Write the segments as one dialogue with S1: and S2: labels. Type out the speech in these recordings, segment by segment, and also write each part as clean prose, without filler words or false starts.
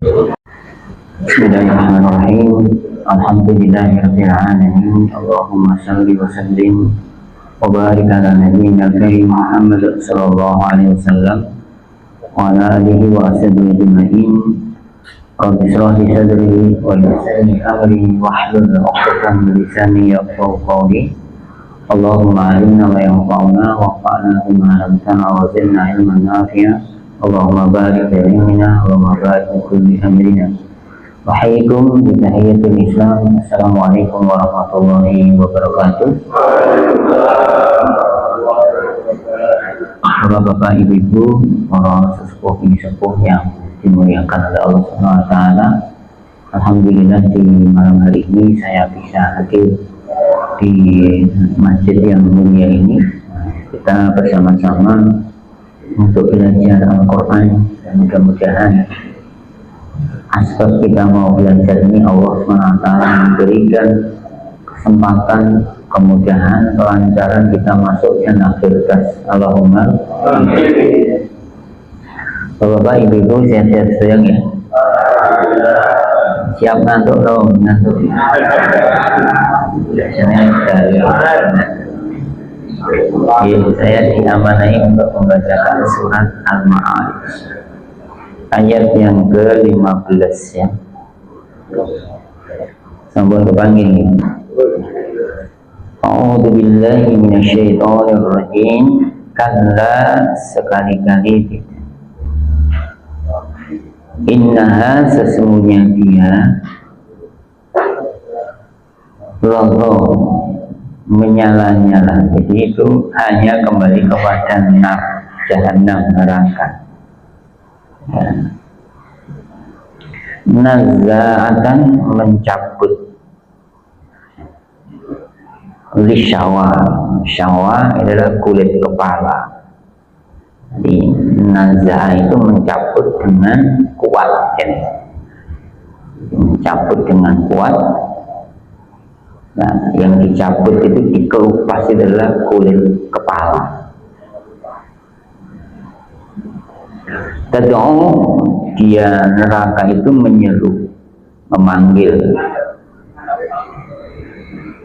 S1: Bismillahirrahmanirrahim. Alhamdulillahirabbil alamin. Allahumma shalli wa sallim wa barik ala nabiyyina karim Muhammad sallallahu alaihi wasallam wa ala alihi wa ashabihi ajma'in. Rabbi shrah li sadri wa yassir li amri wahlul 'uqdatam min lisani yafqahu qawli. Allahumma alimna ma yanfa'una wa fa'alna bima 'allamtana wa zidna ilman nafi'a. Allahumma barik fi ilmina wa barik fi kulli amrina. Wahaikum bidahiyatul Islam. Assalamualaikum warahmatullahi wabarakatuh. Bapak-bapak, ibu-ibu, para sesepuh yang dimuliakan oleh Allah Subhanahu wa taala. Alhamdulillah di malam hari ini saya bisa hadir di masjid yang mulia ini. Kita bersama-sama untuk belajar Al-Quran, dan mudah-mudahan aspek kita mau belajar ini Allah SWT memberikan kesempatan, kemudahan, kelancaran kita masuk jannah firdaus. Allahumma amin. Bapak, ibu-ibu, sehat-sehat sayang ya. Siap ngantuk dong, ngantuk. Saya diamanai untuk membacakan surat Al-Ma'arij ayat yang ke-15 ya. Sambung kepanggil ini. A'udzu billahi minasyaitonir rajim. Kalla, sekali-kali tidak. Innaha, sesungguhnya dia, loro, menyala-nyala. Jadi itu hanya kembali kepada jahanam, neraka. Ya. Nazza'atan, mencabut. Lisyawa, syawa adalah kulit kepala. Jadi nazza' itu mencabut dengan kuat ya. Mencabut dengan kuat. Nah, yang dicabut itu dikelupas adalah kulit kepala. Tad'u, dia neraka itu menyeru, memanggil.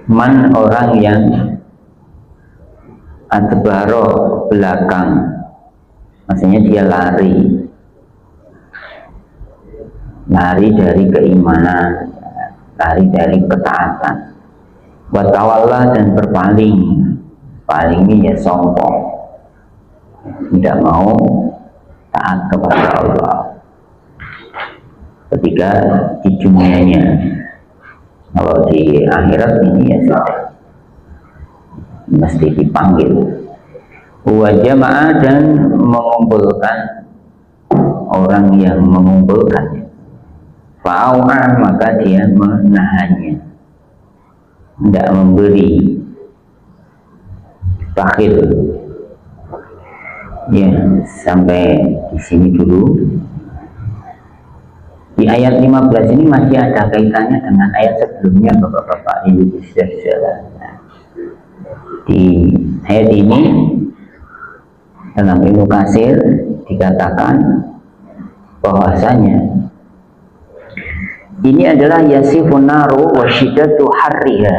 S1: Man, orang yang adbaro, belakang. Maksudnya dia lari dari keimanan, lari dari ketaatan. Watawalla, dan berpaling. Palingnya ya sombong, tidak mau taat kepada Allah ketika di dunianya. Kalau di akhirat ini ya sudah mesti dipanggil. Wa jama'a, dan mengumpulkan, orang yang mengumpulkan. Fa'au'a, maka dia menahannya, tidak memberi, bakhil. Ya, sampai di sini dulu. Di ayat 15 ini masih ada kaitannya dengan ayat sebelumnya, Bapak-bapak, Ibu saudara. Di ayat ini dalam Ibnu Katsir dikatakan bahwasanya ini adalah yasifun naru wa syiddatu harriha,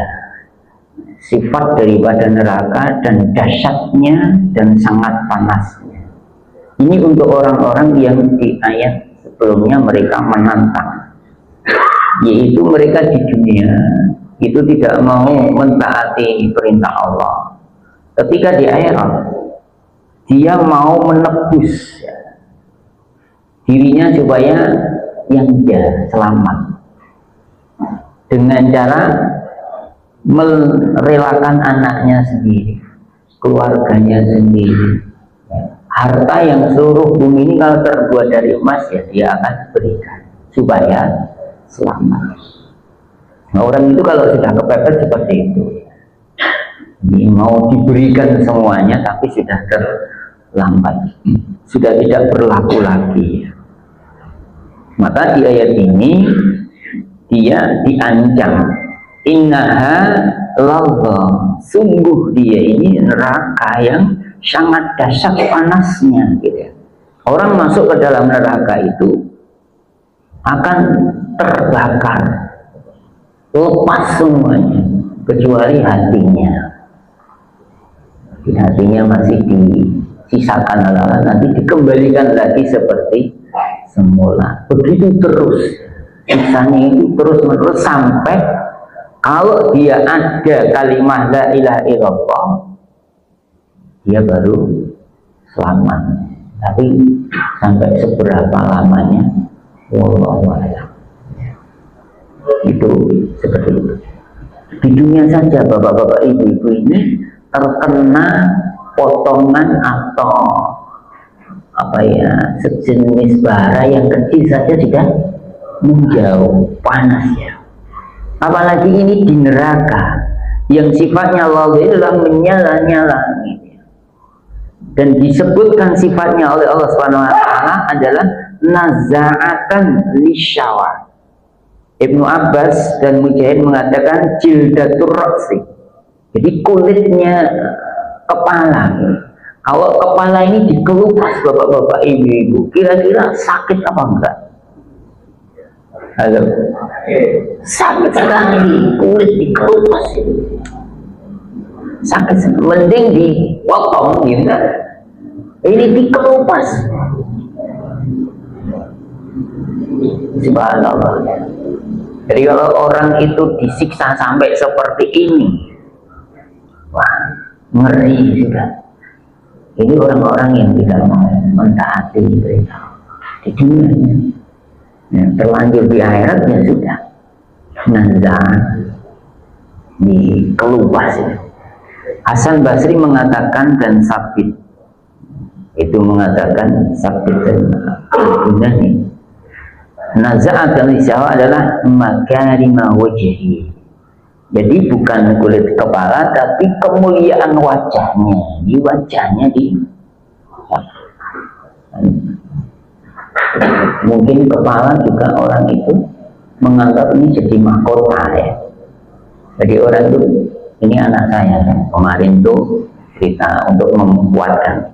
S1: sifat daripada neraka dan dahsyatnya dan sangat panasnya. Ini untuk orang-orang yang di ayat sebelumnya mereka menantang, yaitu mereka di dunia itu tidak mau mentaati perintah Allah. Ketika di akhirat dia mau menebus dirinya supaya yang dia selamat dengan cara merelakan anaknya sendiri, keluarganya sendiri, harta yang seluruh bumi ini kalau terbuat dari emas ya dia akan berikan supaya selamat. Nah, orang itu kalau sudah kepepet seperti itu, ini mau diberikan semuanya tapi sudah terlambat, sudah tidak berlaku lagi. Maka di ayat ini dia diancam, innaha lalza, sungguh dia ini neraka yang sangat dahsyat panasnya gitu ya. Orang masuk ke dalam neraka itu akan terbakar, lepas semuanya kecuali hatinya. Di hatinya masih disisakan hal-hal, nanti dikembalikan lagi seperti semula. Begitu terus, sisanya itu terus menerus sampai kalau dia ada kalimat la ilaha illallah, dia baru selamat. Tapi sampai seberapa lamanya, wallahu a'lam. Itu seperti itu. Di dunia saja bapak-bapak ibu-ibu ini terkena potongan atau sejenis bara yang kecil saja sudah menjauh panasnya. Apalagi ini di neraka yang sifatnya Allah adalah menyala-nyala, dan disebutkan sifatnya oleh Allah SWT adalah nazaatan lisyawa. Ibnu Abbas dan Mujahid mengatakan jildatur ra'si, jadi kulitnya kepala. Kalau kepala ini dikelupas bapak-bapak ibu-ibu, kira-kira sakit apa enggak? Halo, sakit sekali, kulit dikelupas itu sakit sekali. Mending dipotong gitu kan, ini dikelupas. Subhanallah. Jadi kalau orang itu disiksa sampai seperti ini, wah, ngeri sudah. Ini orang-orang yang tidak mau mentaati perintah di dunianya, ya, terlanjur di akhiratnya sudah nazar, dikelupas. Hasan Basri mengatakan dan Sabit itu mengatakan, Sabit dan Bunani, nazar dan lisyawa adalah makarimah wajhi. Jadi bukan kulit kepala, tapi kemuliaan wajahnya. Di wajahnya mungkin kepala juga orang itu menganggap ini jadi mahkota ya. Jadi orang itu, ini anak saya kan, kemarin tuh cerita untuk membuatkan,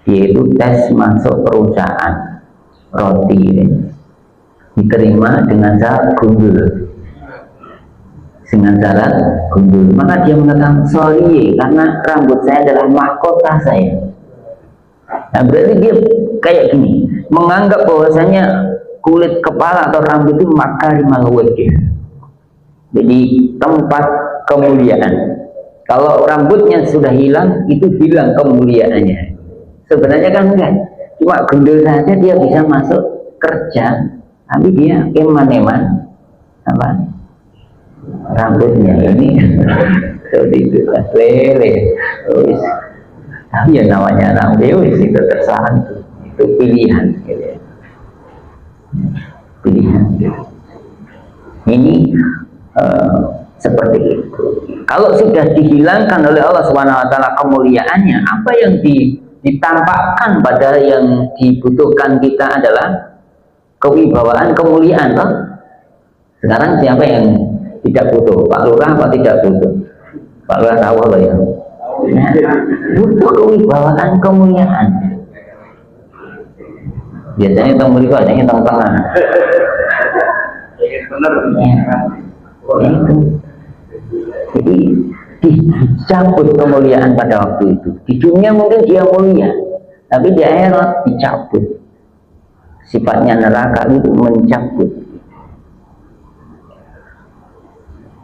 S1: dia itu tes masuk perusahaan roti ya. Diterima dengan syarat gundul. Dengan syarat gundul, maka dia mengatakan sorry karena rambut saya adalah mahkota saya. Nah, berarti dia kayak gini, menganggap bahwasanya kulit kepala atau rambut itu makarimal wajh, jadi tempat kemuliaan. Kalau rambutnya sudah hilang, itu hilang kemuliaannya. Sebenarnya kan enggak, cuma gundul saja dia bisa masuk kerja, tapi dia eman-eman apa rambutnya ini seperti itu lah, lele. Tapi ya namanya anak dewi itu terserah, itu pilihan gitu ya. Pilihan gitu. Ini seperti itu. Kalau sudah dihilangkan oleh Allah SWT kemuliaannya, apa yang ditampakkan pada yang dibutuhkan kita adalah kewibawaan, kemuliaan toh? Sekarang siapa yang tidak butuh? Pak Lurah apa tidak butuh? Pak Lurah tahu loh ya. Nah, butuh kewibawaan, kemuliaan. Biasanya tengah tengah. Ya, itu. Jadi dicabut kemuliaan pada waktu itu. Di dunia mungkin dia mulia, tapi di akhirat dicabut. Sifatnya neraka itu mencabut.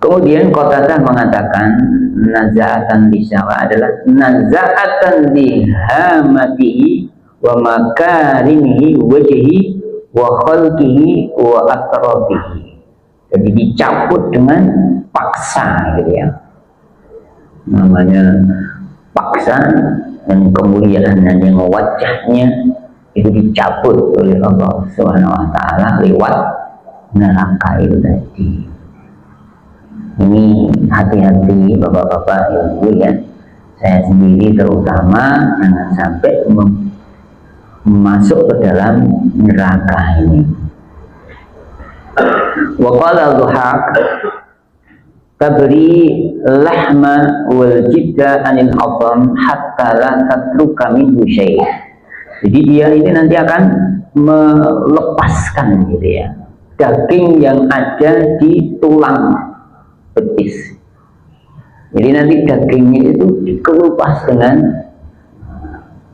S1: Kemudian Qatadah mengatakan nazaatan lisyawa adalah nazaatan lihamatihi wa makarimihi wajhi wa khalqihi wa atrafihi. Jadi dicabut dengan paksa gitu ya. Namanya paksa, dan kemuliaan dan yang wajahnya itu dicabut oleh Allah SWT lewat neraka itu tadi. Ini hati-hati bapak-bapak ibu ya, saya sendiri terutama jangan sampai masuk ke dalam neraka ini. Wa qala Dhuhaq tabri lahma wal jidda anil azam hatta la tatruka minhu syai'. Jadi dia ini nanti akan melepaskan gitu ya, daging yang ada di tulang betis. Jadi nanti dagingnya itu dikelupas dengan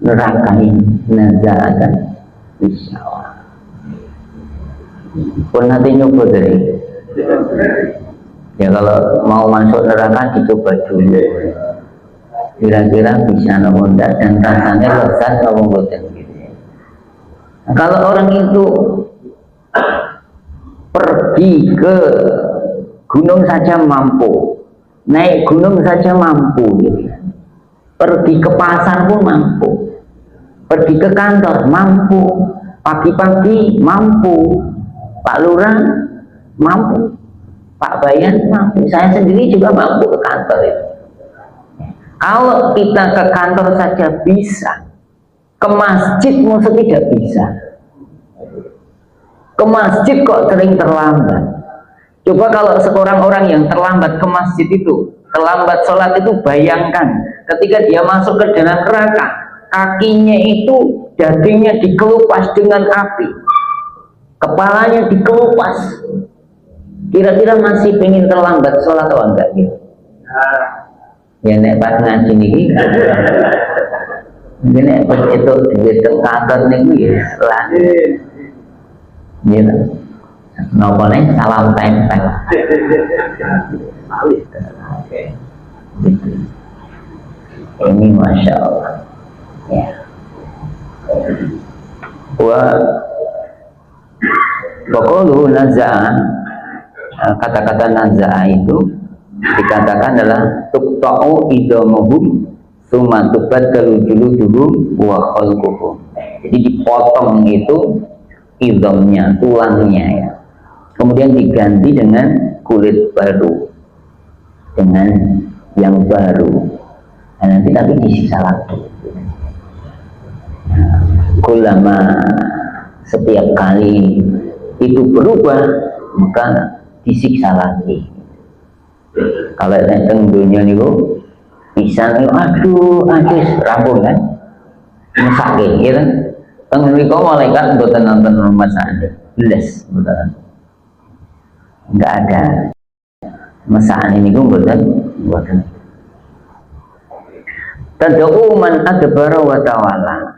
S1: neraka ini, nazaatan bisyawah. Pun nanti nyoba dari ya, kalau mau masuk neraka dicoba dulu, kira-kira bisa nopo ndak dan rasanya lezat nopo mboten gitu ya. Nah, kalau orang itu pergi ke gunung saja mampu, naik gunung saja mampu gitu ya. Pergi ke pasar pun mampu, pergi ke kantor mampu, pagi-pagi mampu, Pak Lurah mampu, Pak Bayan mampu, saya sendiri juga mampu ke kantor itu. Kalau kita ke kantor saja bisa, ke masjid masa tidak bisa. Ke masjid kok sering terlambat. Coba kalau seorang orang yang terlambat ke masjid itu, terlambat sholat itu, bayangkan ketika dia masuk ke dalam neraka, kakinya itu dagingnya dikelupas dengan api, kepalanya dikelupas. Kira-kira masih pengen terlambat sholat atau enggak gitu? Ya nek pas ngaji nih, ini nek pas itu di kantor nih ya lah, gitu. Nopo nih salam tempel. Gitu. Ini masya Allah. Ya. Pokoknya naza'ah, kata-kata naza'ah itu dikatakan adalah tuqta'u idhamuhum tsumma tubaddalu juluduhum wa khalquhum. Jadi dipotong itu idhamnya, tulangnya ya. Kemudian diganti dengan kulit baru, dengan yang baru. Nah, nanti tapi disiksa lagi. Kulama setiap kali itu berubah, maka disiksa lagi. Kalau tentang dunia nih bisa nih, aduh rampung kan, mesake, ya kan? Tengah nih malaikat buat nonton rumah sana, les, betul. Nggak ada mesaan ini buatan. Tad'u man adbara wa tawalla,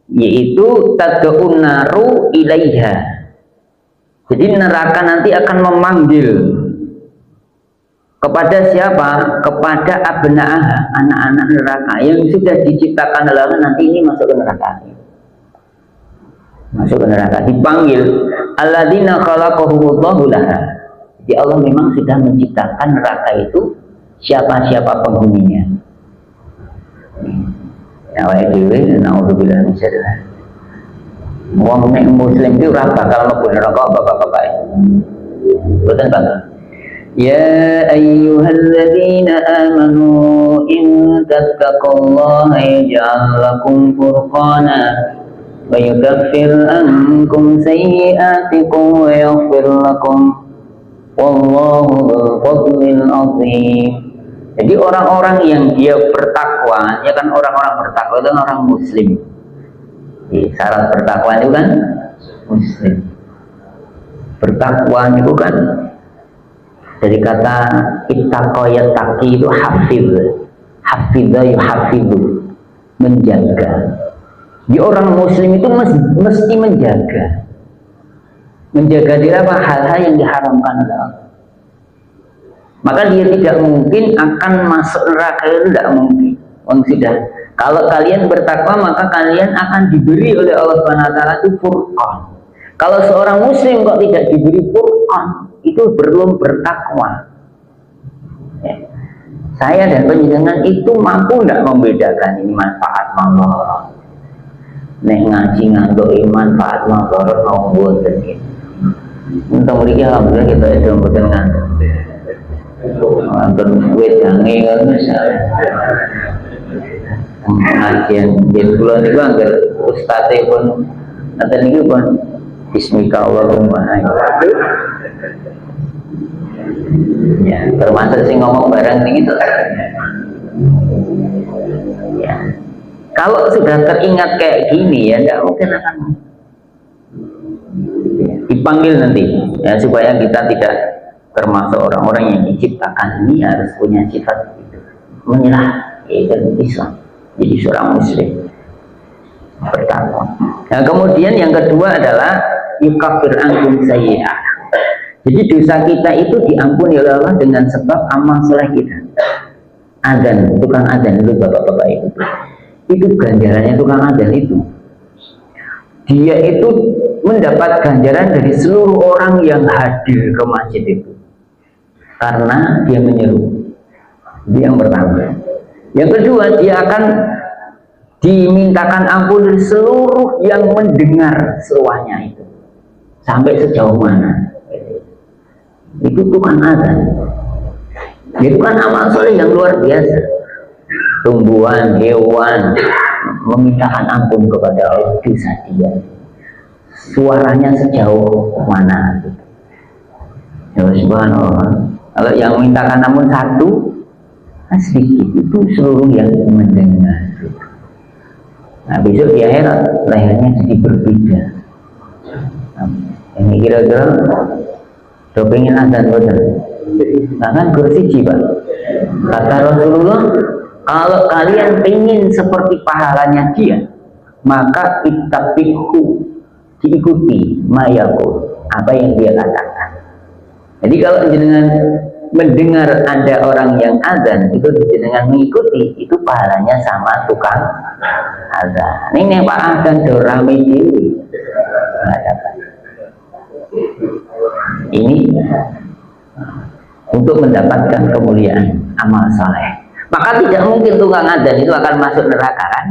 S1: yaitu tad'un naru ilaiha. Jadi neraka nanti akan memanggil kepada siapa? Kepada abna'ah, anak-anak neraka yang sudah diciptakan dalam nanti ini masuk ke neraka. Masuk ke neraka, dipanggil alladzina khalaqahumullahu laha. Jadi Allah memang sudah menciptakan neraka itu siapa-siapa penghuninya. Ya wa dewe naudzubillah min syarrih. Wong nek muslim itu ora bakal mlebu neraka bapak-bapak. Boten bakal. Ya ayyuhalladzina amanu in tattaqullaha yaj'al lakum furqana wa yukaffir ankum sayyi'atikum wa yaghfir lakum wallahu dzul fadlil 'azim. Jadi orang-orang yang dia bertakwa, ya kan, orang-orang bertakwa itu orang muslim. Jadi, syarat bertakwa itu kan muslim. Bertakwa itu kan dari kata ittaqa yattaqi itu hafiz, hafidha yuhafidhu, menjaga. Jadi orang muslim itu mesti menjaga diri apa? Hal-hal yang diharamkan oleh Allah. Maka dia tidak mungkin akan masuk neraka, itu tidak mungkin. Sudah, kalau kalian bertakwa maka kalian akan diberi oleh Allah SWT itu furqan. Kalau seorang muslim kok tidak diberi furqan, itu belum bertakwa. Ya. Saya dan penjenengan itu mampu tidak membedakan ini manfaat Allah. Nek ngaji ngantuk iman manfaat Allah mau buat gitu. Untuk mereka alhamdulillah kita itu mboten ngantuk. Nonton wedange kan misalnya. Pengajian di bulan itu anggar ustadz pun nanti ini pun bismika Allahumma ya, termasuk sih ngomong bareng ini gitu. Ya, kalau sudah teringat kayak gini ya tidak mungkin akan dipanggil nanti ya, supaya kita tidak termasuk orang-orang yang diciptakan ini harus punya sifat itu, menyerah, yaitu Islam, jadi seorang muslim bertakwa. Nah kemudian yang kedua adalah yukafir ankum sayyi'ah. Jadi dosa kita itu diampuni oleh Allah dengan sebab amal soleh kita. Adzan, tukang adzan itu bapak-bapak itu ganjarannya tukang adzan itu, dia itu mendapat ganjaran dari seluruh orang yang hadir ke masjid itu karena dia menyeru. Itu yang pertama. Yang kedua, dia akan dimintakan ampun dari seluruh yang mendengar seruannya itu sampai sejauh mana. Itu tukang adzan. Itu kan amal soleh yang luar biasa. Tumbuhan, hewan memintakan ampun kepada Allah dosa dia. Suaranya sejauh mana? Ya subhanallah. Kalau yang mintakan ampun satu, sedikit, itu seluruh yang mendengar. Nah besok di akhirat lehernya jadi berbeda. Ini kira-kira pengen adzan betul. Nah kan bersiji Pak. Kata Rasulullah, kalau kalian pengen seperti pahalanya dia, maka ittabi'hu, diikuti mayakul, apa yang dia katakan. Jadi kalau jenengan mendengar ada orang yang adzan, itu jenengan mengikuti, itu pahalanya sama tukang adzan. Ini Pak adzan dorame dhewe. Ini untuk mendapatkan kemuliaan amal saleh. Maka tidak mungkin tukang adzan itu akan masuk neraka kan?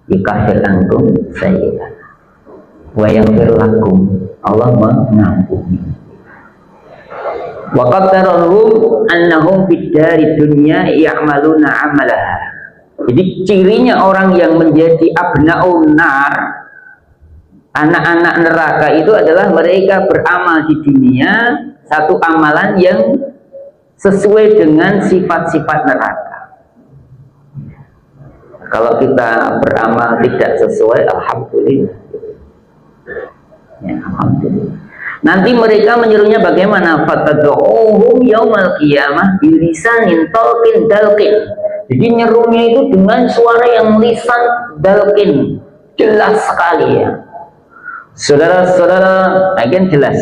S1: Yukafir ankum sayyi'ah wa yaghfir lakum, Allah mengampuni. Wa qadarahum annahum fid dari dunya ya'maluna amalaha. Jadi cirinya orang yang menjadi abnaun nar, anak-anak neraka itu adalah mereka beramal di dunia satu amalan yang sesuai dengan sifat-sifat neraka. Kalau kita beramal tidak sesuai, alhamdulillah. Ya, alhamdulillah. Nanti mereka menyuruhnya bagaimana? Fatad'uhum yaumal qiyamah bilisanin talqin dalqin. Jadi nyerunya itu dengan suara yang lisan dalqin, jelas sekali ya. Saudara-saudara, akan jelas.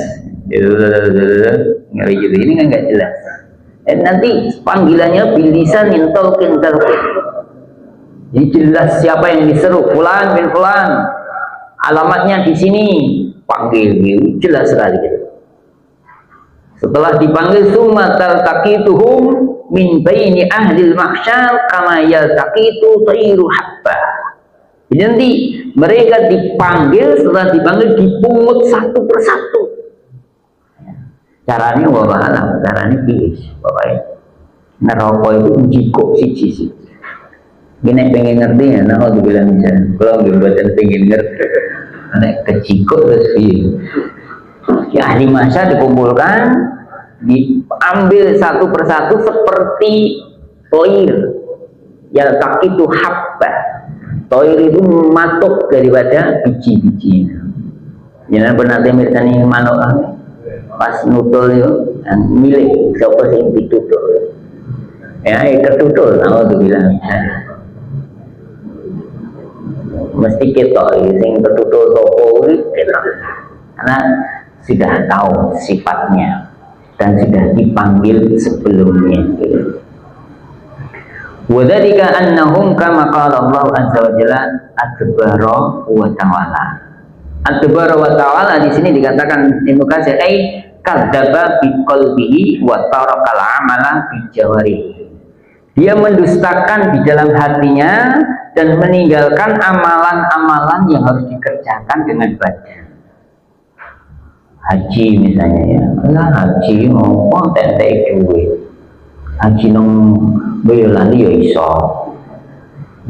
S1: Ngeri gitu, ini kan nggak jelas. Nanti panggilannya bilisanin talqin dalqin. Jadi jelas siapa yang diseru, fulan bin fulan, alamatnya di sini, panggil gitu, jelas sekali gitu. Setelah dipanggil summa taltaqituhum min baini ahlil mahsyar kama yaltaqitu tayru habba. Jadi nanti mereka dipanggil, setelah dipanggil dipungut satu persatu. Caranya wallah alam, caranya biis, pokoknya neraka itu jikok siji-siji. Gini pengen ngerti ya, nah aku bilang misalnya, kalau nggak pengen ngerti, nek kecikok terus ya ahli masa dikumpulkan, diambil satu persatu seperti toir, ya tak itu habba. Toir itu matuk daripada biji-biji. Jangan pernah misalnya manuk pas nutul itu, milik siapa sih ditutul? Ya ketutul, aku bilang. Mesti kita sing ketutul toko kita, karena sudah tahu sifatnya dan sudah dipanggil sebelumnya. Wadzalika annahum kama qala Allah azza wa jalla adbara wa ta'ala. Adbara wa ta'ala di sini dikatakan Ibnu Katsir ai kadzdzaba bi qalbihi wa tarakal amala bi jawarihi. Dia mendustakan di dalam hatinya dan meninggalkan amalan-amalan yang harus dikerjakan dengan badan. Haji misalnya ya, lah haji mau konten duit. Haji nong Boyolali ya iso,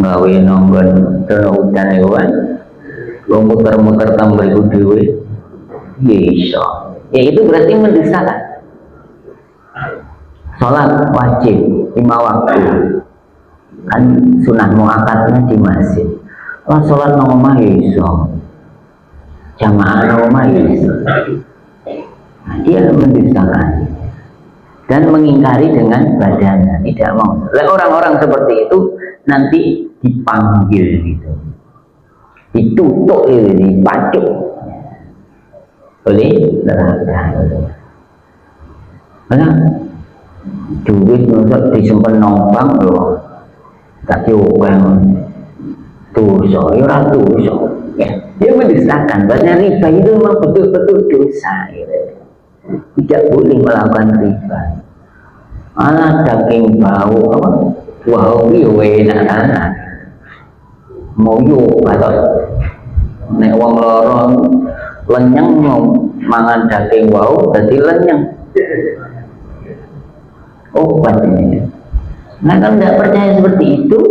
S1: gawe nonggon dono udan hewan, lo muter-muter tambah duit, ya iso. Ya itu berarti mendustakan. Sholat wajib 5 waktu. Kan sunah muakkadnya di masjid. Lah sholat nang omah ya iso. jamaah normal. Dia mendustakan dan mengingkari dengan badannya, tidak mau. Orang-orang seperti itu nanti dipanggil gitu, ditutup, dipacuk oleh neraka. Karena duit untuk disimpan nombang loh, tak coba dosa, ya dosa. Ya, dia mendustakan. Bahwa riba itu memang betul-betul dosa. Gitu. Tidak boleh melakukan riba. Anak daging bau apa? Wow, iya enak. Mau yuk atau nek wong lorong lenyang mau mangan daging wow, jadi lenyang. Obat ini. Nah kalau tidak percaya seperti itu,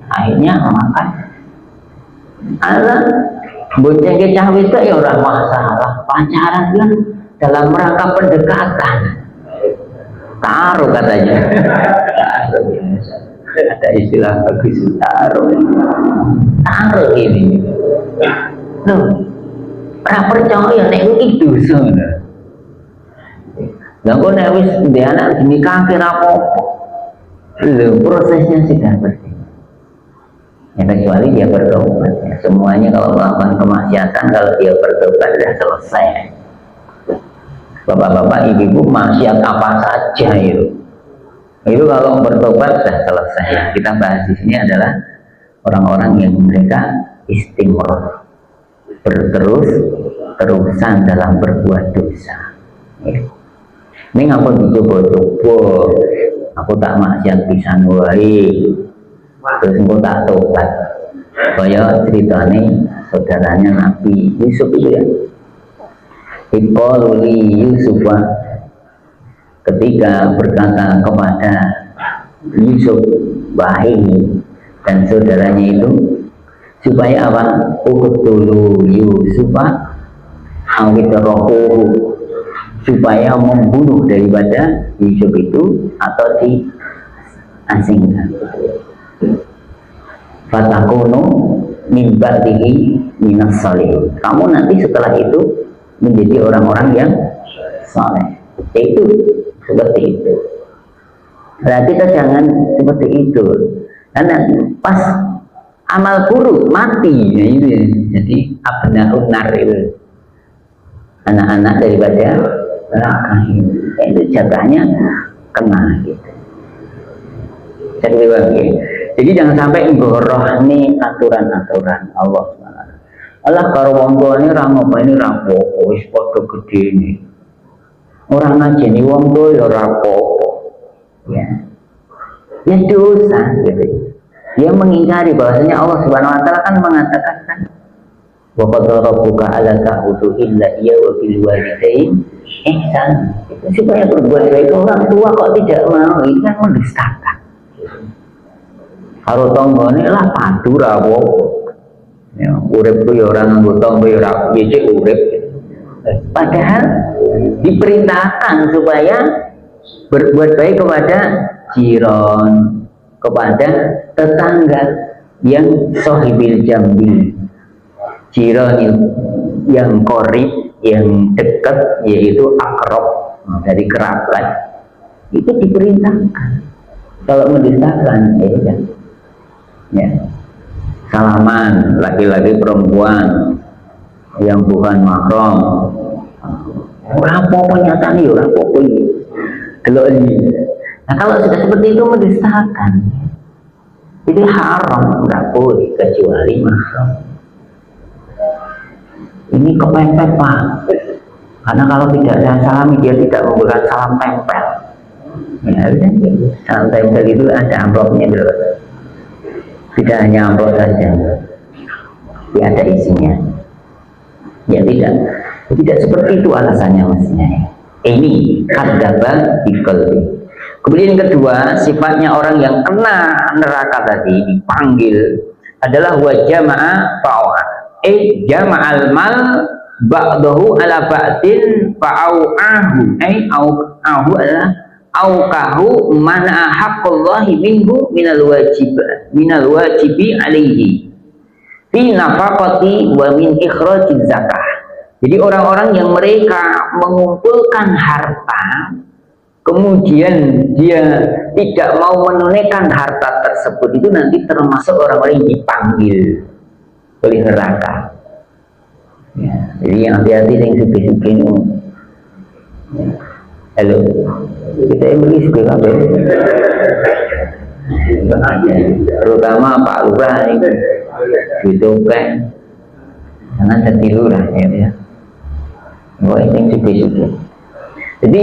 S1: akhirnya makan. Allah bocah cawe itu ya orang masalah pacaran kan dalam rangka pendekatan. Taruh katanya. Taruh biasa. Ada istilah bagus taruh ini. Loh, ora percaya nek iki dosa. Lah kok nek wis ndek anak dinikahke ra apa-apa. Lho, prosesnya sudah seperti ya, kecuali dia bertobat ya. Semuanya kalau melakukan kemaksiatan, kalau dia bertobat sudah selesai. Bapak-bapak, ibu-ibu, maksiat apa saja itu kalau bertobat sudah selesai. Yang kita bahas di sini adalah orang-orang yang mereka istimror, berterus-terusan dalam berbuat dosa. Ya. Ini ngapa dicoba-coba? Aku tak maksiat pisan wae. Terus engko tak tobat. Kaya ceritane saudaranya Nabi Yusuf itu ya. Iqaluli Yusuf ketika berkata kepada Yusuf Bahini dan saudaranya itu supaya apa? Uqtulu Yusufa awidrohu, supaya membunuh daripada Yusuf itu atau diasingkan. Fatakunu min ba'dihi minas salih. Kamu nanti setelah itu menjadi orang-orang yang saleh. Itu seperti itu. Nah, kita jangan seperti itu. Karena pas amal buruk mati, ya itu ya. Jadi abnaun nar itu anak-anak daripada neraka itu jatahnya kena gitu. Jadi jangan sampai ngoroh nih aturan-aturan Allah SWT. Allah karo wong tuane ra ngopo ini rapopo wis padha gedene. Ora ngajeni wong tuwa ya rapopo. Ya. Ya dosa gitu. Dia mengingkari bahwasanya Allah Subhanahu wa taala kan mengatakan kan wa qad rabbuka alla ta'budu illa iya wa bil walidain ihsan. Supaya berbuat baik orang tua kok tidak mau, itu kan mendustakan. Karo tanggane lah padu ra apa. Ya, urip ku ya ora nganggo tangga ya ora piye urip. Padahal diperintahkan supaya berbuat baik kepada jiran, kepada tetangga yang sohibil jambi, jiran yang korib, yang dekat, yaitu akrab dari kerabat, itu diperintahkan. Kalau mendustakan ya salaman laki-laki perempuan yang bukan mahram, apa nyatanya ya apa ini. Nah kalau sudah seperti itu mendustakan, itu haram, nggak boleh kecuali mahram. Ini kepepet Pak, karena kalau tidak ada salami dia tidak memberikan salam tempel. Ya, salam tempel itu ada amplopnya dulu. Tidak hanya amplop saja, ya ada isinya. Ya tidak seperti itu alasannya maksudnya. Ini kadzdzaba biqalbi. Kemudian yang kedua, sifatnya orang yang kena neraka tadi dipanggil adalah wa jama'a fa'a. Jama'al mal ba'dahu ala ba'din fa'au'ahu. Au'ahu adalah auqahu mana haqqallahi minhu minal wajibi alaihi fi nafaqati wa min ikhrajiz zakah Jadi orang-orang yang mereka mengumpulkan harta, kemudian dia tidak mau menunaikan harta tersebut, itu nanti termasuk orang-orang yang dipanggil oleh neraka. Ya, jadi hati-hati yang suka-suka ini. Ya. Halo, kita yang beli suka apa? Terutama Pak Lurah ini, gitu kan? Jangan jadi lurah ya. Wah, ini suka-suka. Jadi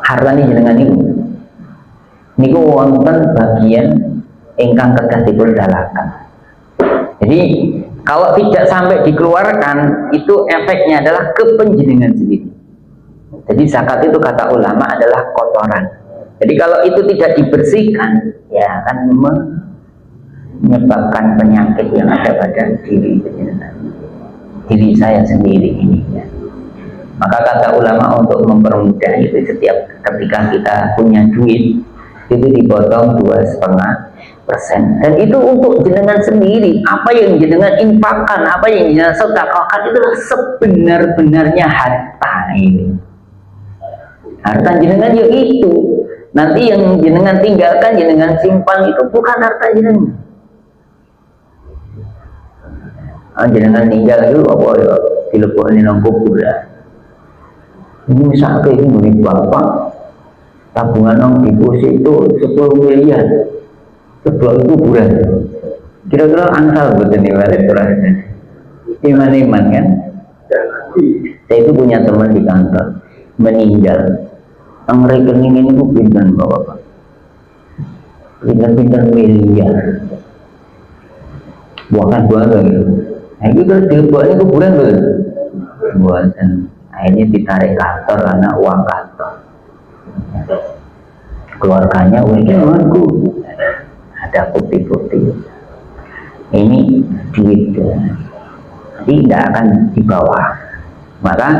S1: harta ini jenengan ini wonten bagian ingkang kedah dipun dalaken. Jadi kalau tidak sampai dikeluarkan, itu efeknya adalah kepenjenengan sendiri. Jadi zakat itu kata ulama adalah kotoran. Jadi kalau itu tidak dibersihkan, ya akan menyebabkan penyakit yang ada pada diri saya sendiri ini. Ya. Maka kata ulama untuk mempermudah itu, setiap ketika kita punya duit itu dipotong 2,5%, dan itu untuk jenengan sendiri. Apa yang jenengan infakkan, apa yang jenengan sedekahkan, itu sebenar-benarnya harta ini. Harta jenengan ya itu. Nanti yang jenengan tinggalkan, jenengan simpan, itu bukan harta jenengan. Jenengan tinggal itu apa ya? Dilebokne nang kubur ya. Ini misalnya ini menurut bapak, tabungan yang deposit itu 10 miliar sebuah kuburan. Kira-kira angsal betul nih iman-iman kan. Saya itu punya teman di kantor meninggal, yang rekening ini itu pindah bapak, pindah miliar, bukan gitu. Nah itu terus dileboknya kuburan betul, buatan. Akhirnya ditarik kantor karena uang kantor. Keluarganya uangku ada bukti-bukti. Ini duit, tidak akan dibawa. Maka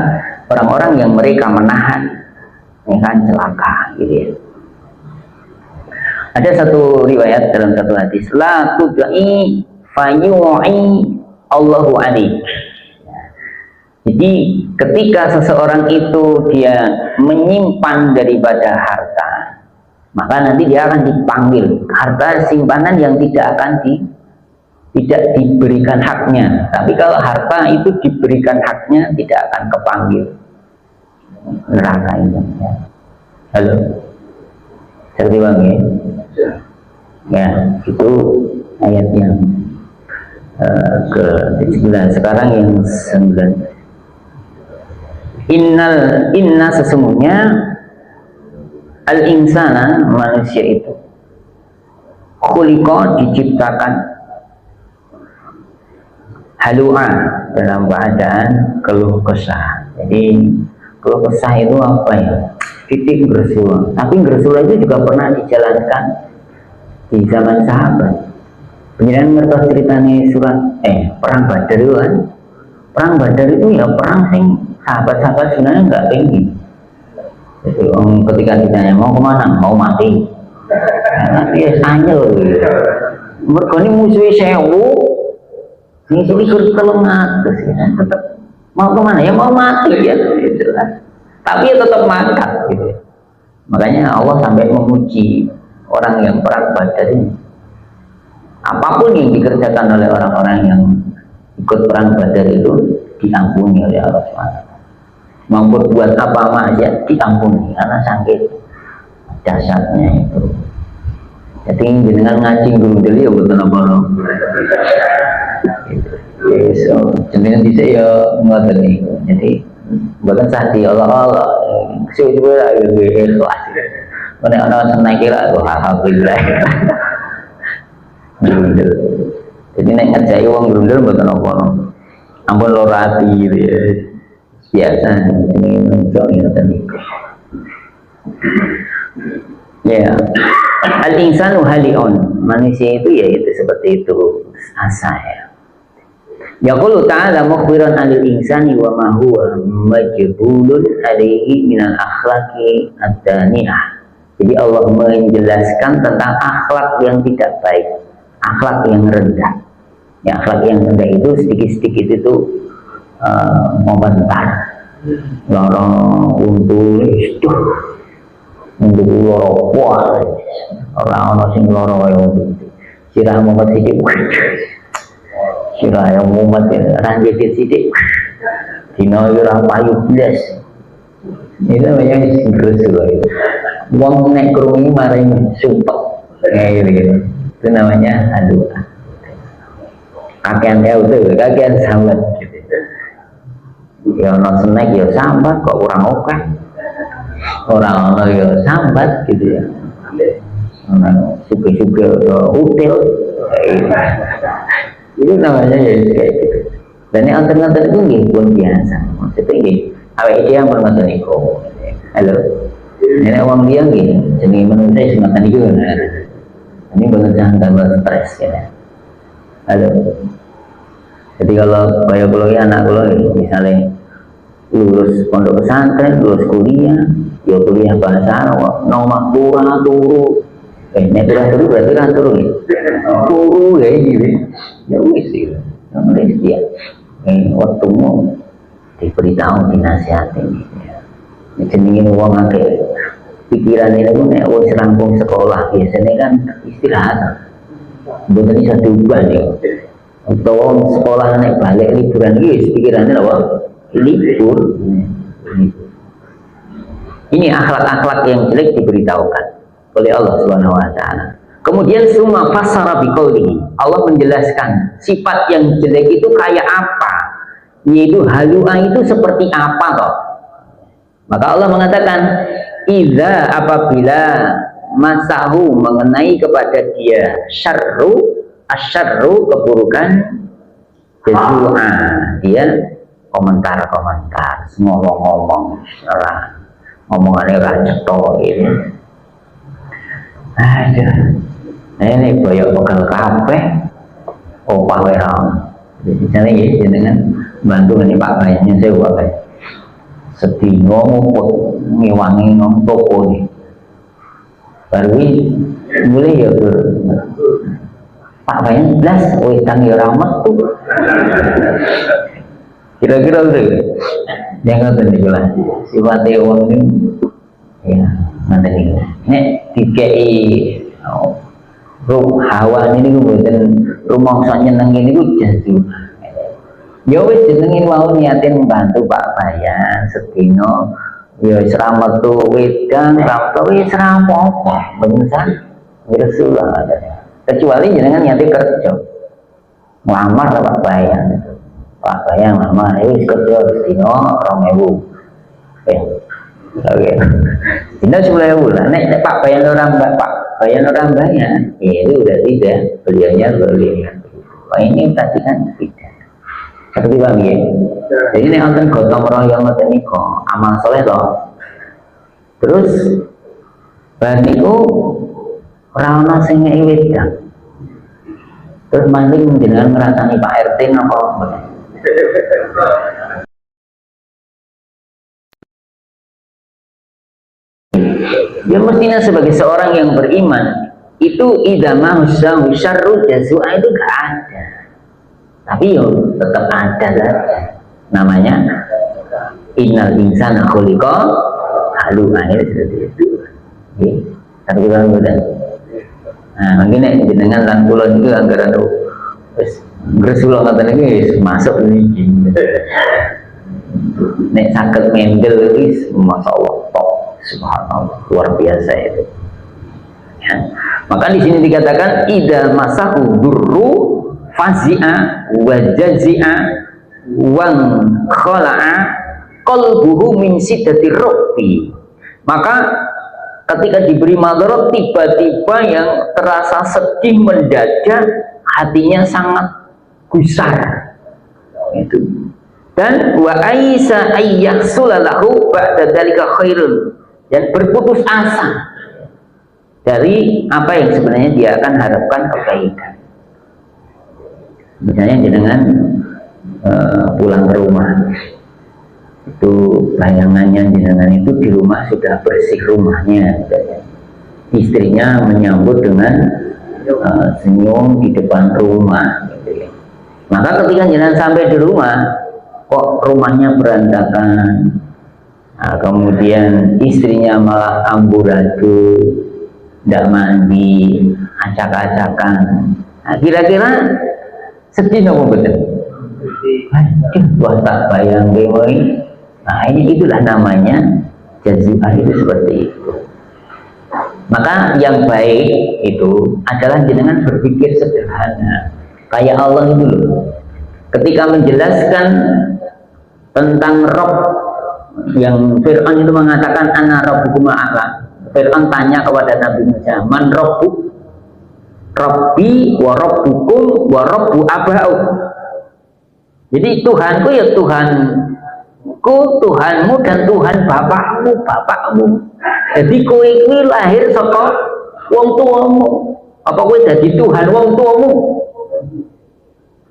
S1: orang-orang yang mereka menahan, ini kan celaka, gitu ya. Ada satu riwayat dalam satu hadis, la tudai fayu'i Allahu alaik. Jadi ketika seseorang itu dia menyimpan daripada harta, maka nanti dia akan dipanggil. Harta simpanan yang tidak akan tidak diberikan haknya. Tapi kalau harta itu diberikan haknya, tidak akan kepanggil neraka ini. Ya. Halo, seperti bang ya, itu ayat yang ke-9. Sekarang yang 9. Inna sesungguhnya al-insana, manusia itu khuliqa, diciptakan halu'a, dalam keadaan keluh kesah. Jadi keluh kesah itu apa ya? Titik gersul. Tapi gersul itu juga pernah dijalankan di zaman sahabat. Penjelasan ngertos ceritanya surat perang Badar itu kan. Perang Badar itu ya perang sing sahabat-sahabat sebenarnya nggak pengen. Jadi ketika ditanya mau kemana, mau mati. Tapi ya anyel. Mereka ini musuhnya sewu, ini sulit terus ya. Tetap mau kemana ya, mau mati ya. Gitu lah. Tapi ya tetap mantap gitu. Makanya Allah sampai memuji orang yang perang Badar ini. Apapun yang dikerjakan oleh orang-orang yang ikut perang Badar itu diampuni oleh Allah SWT. Mau berbuat apa maksiat diampuni karena sakit dasarnya itu. Jadi jenengan ngaji grundel ya betul apa no. So jenengan bisa ya ngoten niku. Jadi bukan sahdi Allah sesuai dengan ikhlas. Mana ana seneng kira alhamdulillah. Grundel. Jadi nek ngerjai wong grundel mboten apa-apa. Ampun lara ati gitu ya. Biasa ini menunjukkan tadi. Ya, al-insanu hali'un, manusia itu ya itu seperti itu asa ya. Yaqulu ta'ala mukhbiran 'anil insani wa ma huwa majbulun 'alaihi minal akhlaqi ad-daniyah. Jadi Allah menjelaskan tentang akhlak yang tidak baik, akhlak yang rendah. Ya, akhlak yang rendah itu sedikit-sedikit itu Komentar lorong untuk itu untuk lorong kuat orang sing lorong kaya itu sirah mumet sidik sirah yang mumet ranjit sidik dina ora payu blas itu namanya gresula itu wong nek krungu maring sumpek kayak gitu itu namanya aduh kakean ya udah kakean sambat gitu ya ono snack ya sambat kok kurang oke orang ono ya sambat gitu ya ono suge-suge util itu namanya ya kayak gitu dan ini antar-antar itu nggih pun biasa maksudnya nggih awake dhewe yang bermantan iku halo ini orang dia nggih jenenge manusia sematan iku ini bener jangan tambah stres ya halo jadi kalau kayak kalau ya anak kalau misalnya lulus pondok pesantren, lulus kuliah, ya kuliah bahasa Arab, nomor turu, nek turu berarti kan turu kayak gitu, ya wis ya, nulis dia, waktumu diberitahu dinasihati, jenengin uang agak pikiran ini pun nek wis rampung sekolah biasanya kan istirahat, bukan bisa diubah nih. Atau sekolah naik balik liburan guys pikirannya apa? Libur. Ini akhlak-akhlak yang jelek diberitahukan oleh Allah Subhanahu wa taala. Kemudian semua fasara biqaulihi. Allah menjelaskan sifat yang jelek itu kayak apa? Yaitu halua itu seperti apa toh? Maka Allah mengatakan idza apabila masahu mengenai kepada dia syarru asyarru keburukan jazua dia komentar-komentar ngomong-ngomong ngomongannya racetok ini aduh ini boyok bekal kabeh opah werang jadi sana ya jenengan bantu ini Pak Bayanya saya buat sedino ngumpul ngewangi ngomong toko nih baru mulai ya Pak Bayan belas, wetan ya ramah tuh. Kira-kira udah, jangan tadi lah. Sifatnya uang ini, ya nanti nih. Nek dikei hawa ini gue buatan rumah soalnya nengin ini gue jatuh. Ya wes jenengin mau niatin membantu Pak Bayan sedino. Ya seramat tuh wedan, ramah wes ramah apa? Bener Rasulullah ada. Kecuali jenengan nyati kerja ngelamar ke Pak Bayan ngelamar itu kerja dino 2.000 dino 10.000 lah nek Pak Bayan orang Bayan itu udah tidak beliaunya berlihat ini tadi kan tidak seperti bang ya jadi ini nonton gotong royong ngoten niku amal soleh loh terus bahan niku orang sing iwit ya. Terus mending dengan ngerasani Pak RT apa? Ya mestinya sebagai seorang yang beriman itu idama husahu syarru jazua itu gak ada. Tapi yo tetap ada saja. Namanya innal insana khuliqa halu'an itu seperti itu. Tapi kita mudah. Nah, mungkin dengan lan kula niku anggaran wis gresula ngoten iki masuk niki. Nek saged mendel wis masyaallah top subhanallah luar biasa itu. Ya. Maka di sini dikatakan ida masahu durru fazi'a wa jazi'a wan khala'a qalbuhu min siddati rabbi. Maka ketika diberi madarat tiba-tiba yang terasa sedih mendadak hatinya sangat gusar itu dan wa aisa ayyahsulalahu ba'da dzalika khairun dan berputus asa dari apa yang sebenarnya dia akan harapkan kebaikan misalnya dengan pulang ke rumah itu bayangannya jenengan itu di rumah sudah bersih rumahnya istrinya menyambut dengan senyum di depan rumah gitu ya. Maka ketika jenengan sampai di rumah kok rumahnya berantakan, nah, kemudian istrinya malah amburadul, tidak mandi, acak-acakan. Nah, kira-kira sedih nggak betul? Wah tak bayang ini. Nah ini itulah namanya jazibah itu seperti itu. Maka yang baik itu adalah jenengan berpikir sederhana. Kayak Allah itu loh. Ketika menjelaskan tentang Rob, yang Fir'aun itu mengatakan ana rabbukum a'la. Fir'aun tanya kepada Nabi Musa, man rabbuk? Rabbi wa rabbukum wa rabbu aba'u. Jadi Tuhanku ya Tuhanku, Tuhanmu dan Tuhan bapakmu. Jadi kowe iki lahir saka wong tuamu. Apa kowe dadi Tuhan wong tuamu?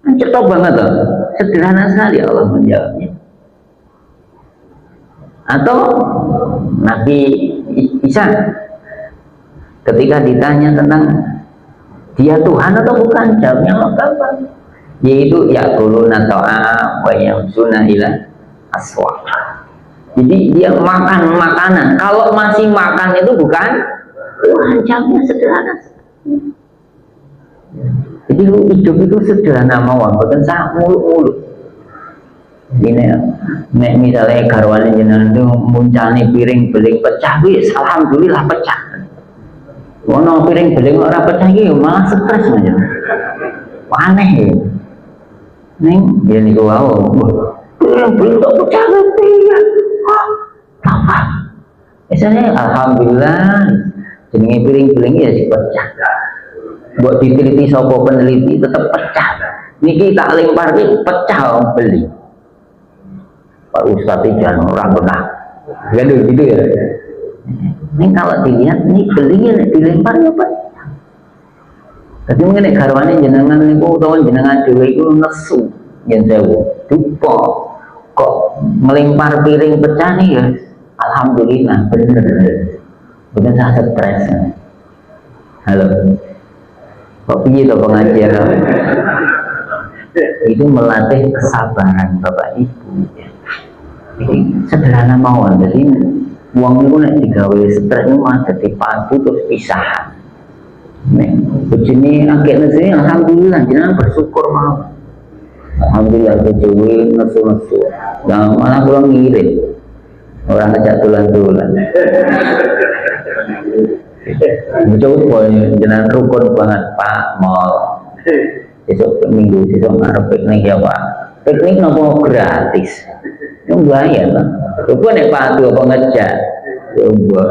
S1: Kan cetok banget loh. Sederhana sekali Allah menjawabnya. Atau Nabi Isa ketika ditanya tentang dia Tuhan atau bukan, jawabnya apa? Yaitu ya'kuluna ta'am wa yamshuna ila aswaq. Jadi dia makan makanan. Kalau masih makan itu bukan Tuhan, jawabnya sederhana. Jadi hidup itu sederhana mawon, bukan sak muluk-muluk. Ini nek misalnya garwane jenengan itu muncane piring beling pecah, wis alhamdulillah pecah. Ono piring beling ora pecah iki malah stres aja. Aneh ya. Ning ya niku wae. Piring kok pecah piye? Apa? Misalnya alhamdulillah jenenge piring-piring ya pecah. Mbok diteliti sapa peneliti tetap pecah. Niki tak lempar iki pecah beli. Pak Ustadz jangan orang pernah gitu ya. Ini kalau dilihat ini belinya dilempar ya Pak. Jadi mungkin garwane jenengan niku utawa jenengan dhewe iku nesu yen sewu. Dupa kok melempar piring pecah nih ya. Alhamdulillah bener. Bukan saya stres. Halo. Kok piye to pengajian? Itu melatih kesabaran Bapak Ibu. Jadi sederhana mawon. Jadi uang itu nek digawe stres itu mah dadi padu terus pisahan. Nek bojone akeh nesine alhamdulillah jenengan bersyukur mawon. Alhamdulillah bojone nesu-nesu. Nah, malah kula ngirit. Ora ngajak tulan-tulan. Coba jenengan rukun banget Pak Mall. Besok minggu besok ngarep piknik ya Pak. Piknik nopo gratis. Yang bayar lah. Coba nek padu apa ngejak. Coba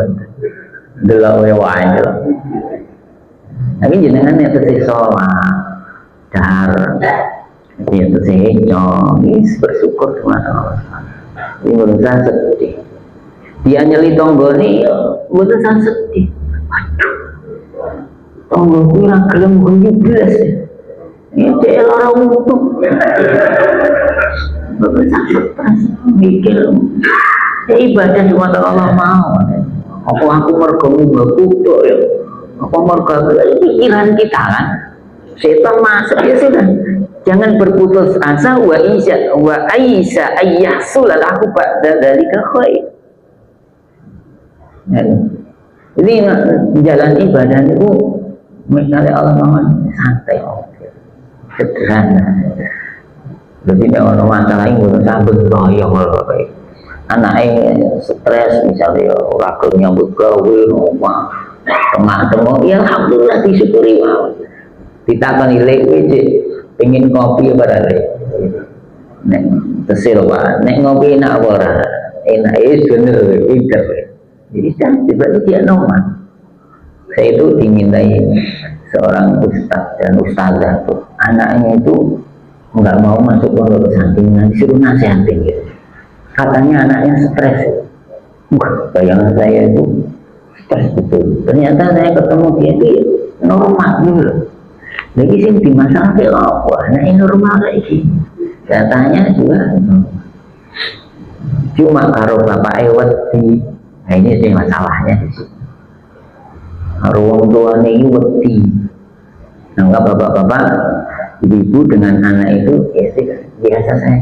S1: delok wae lho. Tapi jenengan nek tesih sholat dar ya tesih nyong wis bersyukur kepada Allah. Ini berusaha sedih. Dia nyeli tonggone berusaha sedih. Waduh. Tonggo kuwi ra gelem blas. Ini dia orang utuh. Bapak sakit mikir ya ibadah cuma Allah mau. Apa aku mergomu berkutuk ya? Apa mergo pikiran kita kan? Setan masuk ya sudah. Jangan berputus asa wa aisa ayyahsul lahu ba'da dzalika khair. Jadi jalan ibadah itu misalnya Allah mau santai. Sederhana. Jadi kalau masalah ini belum sambut ya kalau baik. Anaknya stres misalnya orang nyambut gawe rumah tengah-tengah, ya alhamdulillah disyukuri mau. Ditakoni lek cek pengen kopi pada lek. Nek tesil Pak, nek ngopi enak ora? Enak bener pinter. Jadi tiba-tiba dia normal. Saya itu dimintai seorang ustaz dan ustazah tuh anaknya itu nggak mau masuk pondok pesantren, disuruh nasihatin gitu. Katanya anaknya stres. Bayangan saya itu stres betul. Ternyata saya ketemu dia itu normal gitu. Lagi sih di masalah kayak apa? Anaknya normal kayak gini. Saya tanya juga. Cuma kalau bapak wedi, nah ini sih masalahnya di sini. Ruang tuanya ini wedi. Nah, bapak-bapak, ibu-ibu dengan anak itu ya biasa saja.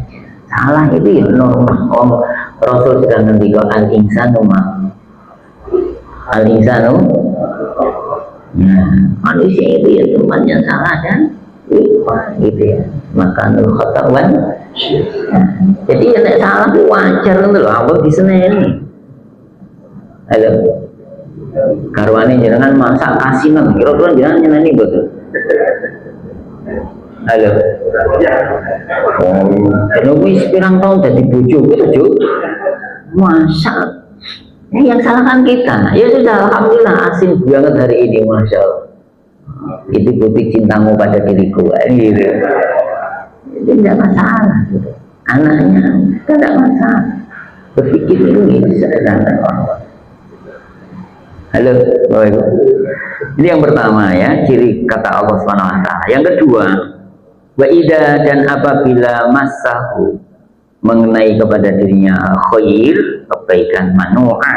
S1: Salah itu ya normal. Oh, Rasul sudah nanti kok al-insanu al-insanu. Nah, manusia itu ya tempatnya salah dan lupa gitu ya. Makanul khotawan. Nah, jadi ya nek salah itu wajar kan loh. Apa di sana ini? Halo. Karwane jenengan masak asinan, kira-kira jenengan nyeneni betul. Halo. Oh, wis pirang tahun dadi bojo gitu, Juk. Masak. Yang salah kan kita. Ya sudah, alhamdulillah asin banget hari ini, masya Allah. Itu bukti cintamu pada diriku. Gitu. Itu tidak masalah. Gitu. Anaknya tidak masalah. Berpikir ini bisa dengan orang. Halo, Bapak Ibu. Ini yang pertama ya, ciri kata Allah SWT. Yang kedua, wa idza dan apabila masahu mengenai kepada dirinya khair, kebaikan, manu'a,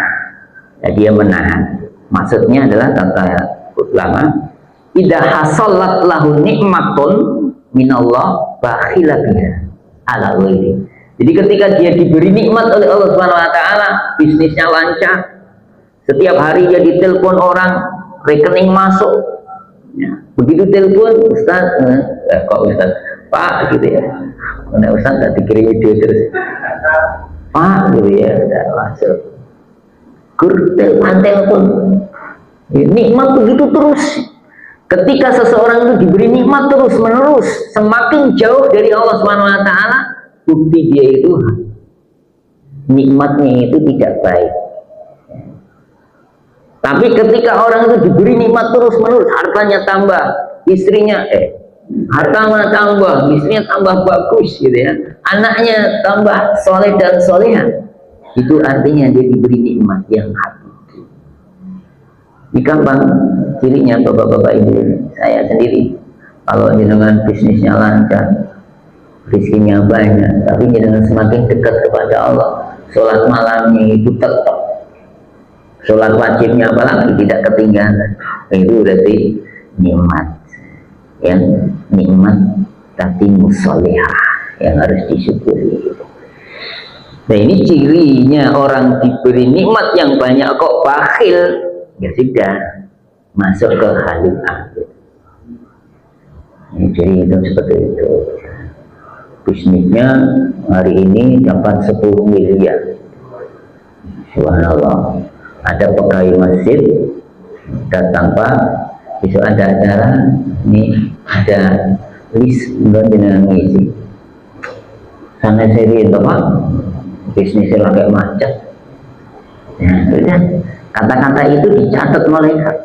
S1: ya, dia menahan. Maksudnya adalah kata ulama, idza hasalat lahu nikmatun minallah bakhila biha ala ghairi. Jadi ketika dia diberi nikmat oleh Allah SWT, bisnisnya lancar, setiap hari dia ditelepon orang, rekening masuk. Ya, begitu telepon, Ustaz, kok Ustaz, Pak, gitu ya. Nah, Ustaz tak dikirim video terus, Pak, gitu ya, udah masuk. Telepon. Ya, nikmat begitu terus. Ketika seseorang itu diberi nikmat terus menerus, semakin jauh dari Allah SWT, bukti dia itu nikmatnya itu tidak baik. Tapi ketika orang itu diberi nikmat terus menerus, hartanya tambah, istrinya hartanya tambah, istrinya tambah bagus gitu ya, anaknya tambah soleh dan soleha, itu artinya dia diberi nikmat yang hakiki. Ini gampang cirinya bapak-bapak ibu, saya sendiri kalau jenengan bisnisnya lancar, rezekinya banyak, tapi jenengan semakin dekat kepada Allah, sholat malamnya itu tetap, sholat wajibnya apalagi tidak ketinggalan, itu berarti nikmat, yang nikmat tapi musolihah yang harus disyukuri. Nah ini cirinya orang diberi nikmat yang banyak kok bakhil, ya sudah masuk ke halul akhir. Jadi itu seperti itu. Bisnisnya hari ini dapat 10 miliar, subhanallah. Ada pegawai masjid datang, Pak, besok ada acara, ini ada list bukan dengan ngisi. Sana seri itu Pak, bisnisnya lagi macet. Ya sudah, kata-kata itu dicatat malaikat,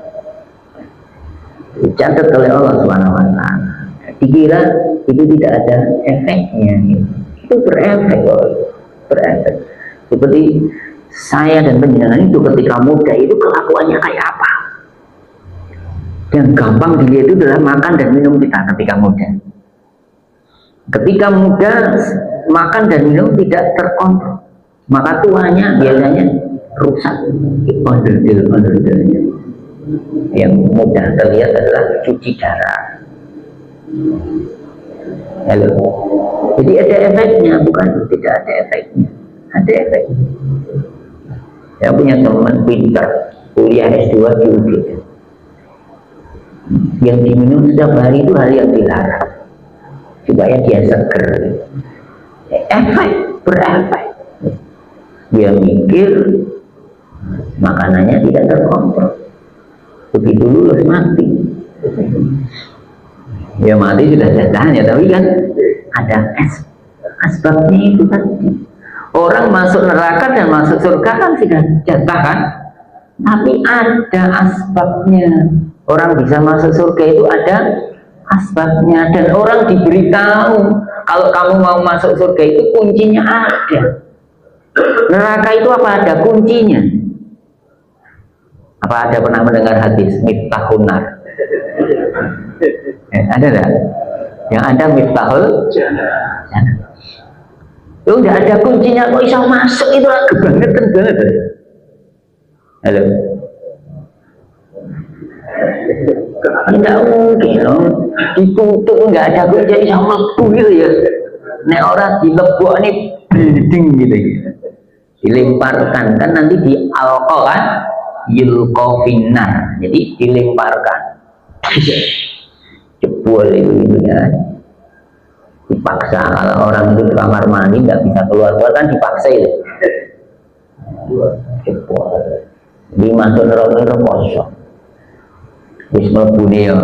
S1: dicatat oleh Allah SWT. Dikira itu tidak ada efeknya, itu berefek, berefek. Seperti saya dan penjenengan itu ketika muda itu kelakuannya kayak apa? Yang gampang dilihat itu adalah makan dan minum kita ketika muda. Ketika muda, makan dan minum tidak terkontrol, maka tuanya biasanya rusak. Ondel-ondelnya. Yang mudah terlihat adalah cuci darah. Halo. Jadi ada efeknya, bukan tidak ada efeknya. Ada efeknya. Saya punya teman pintar, kuliah S2 di UGM. Yang diminum setiap hari itu hal yang dilarang, supaya dia seger. Efek, berefek. Dia mikir, makanannya tidak terkontrol. Begitu lulus mati. Ya mati sudah jatahnya, tapi kan ada asbabnya itu tadi. Orang masuk neraka dan masuk surga kan sudah jatah kan, tapi ada asbabnya. Orang bisa masuk surga itu ada asbabnya, dan orang diberitahu kalau kamu mau masuk surga itu kuncinya ada. Neraka itu apa ada kuncinya? Apa ada pernah mendengar hadis miftahun nar? Ada enggak? Yang ada miftahul jannah. Itu udah ada kuncinya, kok bisa masuk itu lah, kebangetan banget. Halo. Tidak mungkin, ditutup nggak ada kunci sama kuil ya. nek ora dilebokne bleding gitu. Dilemparkan kan nanti di alqa kan yulqa finnar. Jadi dilemparkan. Jebol itu ya. Dipaksa kalau orang itu di kamar mandi nggak bisa keluar kan dipaksa itu. Jebol. Jadi masuk neraka kosong. Wis mlebu ya.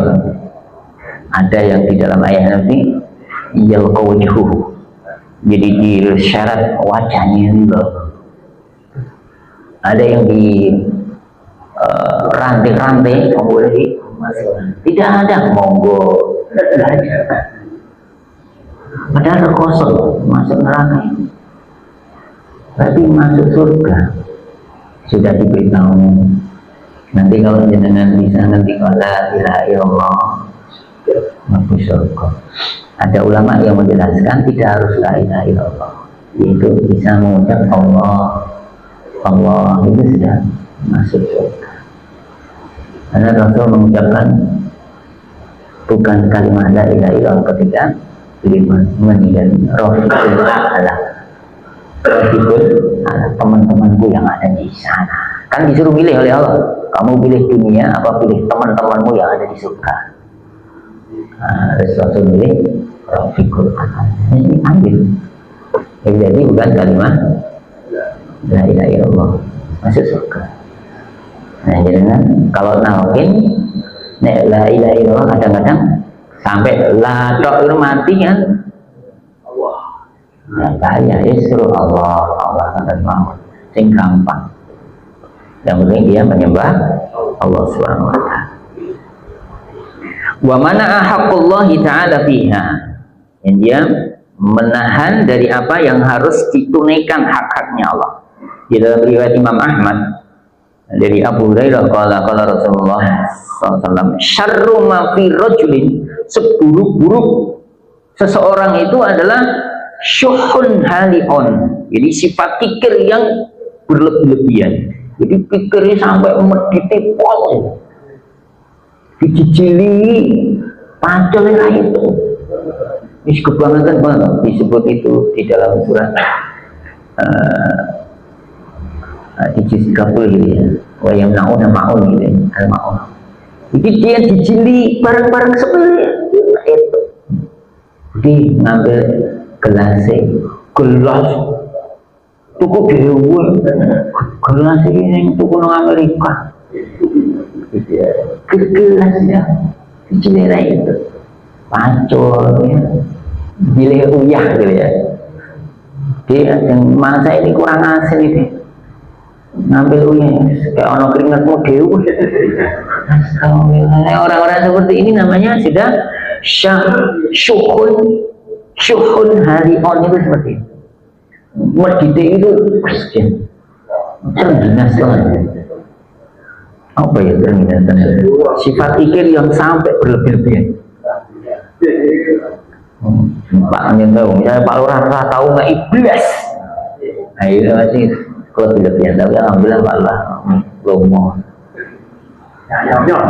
S1: Ada yang di dalam ayat nanti yalqa wajhuhu. Jadi disyarat wajahnya itu. Ada yang di rantai-rantai kamu boleh masuk. Tidak ada monggo. Tidak ada. Padahal kosong masuk neraka ini. Tapi masuk surga sudah diberitahu. Nanti kalau jenengan bisa nanti kalau la ilaha illallah masuk surga. Ada ulama yang menjelaskan tidak harus la ilaha illallah, yaitu bisa mengucap Allah itu sudah masuk surga. Karena Rasul mengucapkan bukan kalimat la ilaha illallah ketika meninggal rofiqul a'la, teman-temanku yang ada di sana. Kan disuruh milih oleh Allah, kamu pilih dunia apa pilih teman-temanmu yang ada di surga. Rasul milih rofiqul a'la, ini ambil. Jadi bukan kalimat la ilaha illallah masuk surga. Nah jangan kalau nalkin la ilaha illallah kadang-kadang sampai la tok itu mati kan. Nah bahaya suruh Allah akan mau sing gampang. Yang penting dia menyembah Allah Subhanahu wa taala. Wa mana ahaqqullahi ta'ala fiha. Dan dia menahan dari apa yang harus ditunaikan hak-haknya Allah. Di dalam riwayat Imam Ahmad dari Abu Hurairah qala Rasulullah SAW, syarru ma fi rajulin, seburuk-buruk seseorang itu adalah syuhun halion. Jadi sifat pikir yang berlebihan. Jadi pikirnya sampai medite pol. Dijijili pacul itu. Ini kebangetan banget disebut itu di dalam surat di juz 30 ya. Wa yamna'una ma'un gitu, al-ma'un. Jadi dia dijili barang-barang seperti itu. Jadi ngambil gelas tuku dewe gelas ini tuku nang Amerika. Gelas ya dijilera itu pacul ya, jileh uyah gitu ya. Dia yang masa ini kurang asin itu ngambil uyah kayak ono keringatmu dewe. Orang-orang seperti ini namanya sudah syuhun halion itu seperti itu. Medite itu Kristen cerdas banget. Apa ya terminatan sifat pikir yang sampai berlebih-lebihan. Pak Amin tahu, misalnya Pak Lurah tahu nggak iblis, nah itu masih lebih-lebihan. Tapi alhamdulillah Pak Lurah belum mau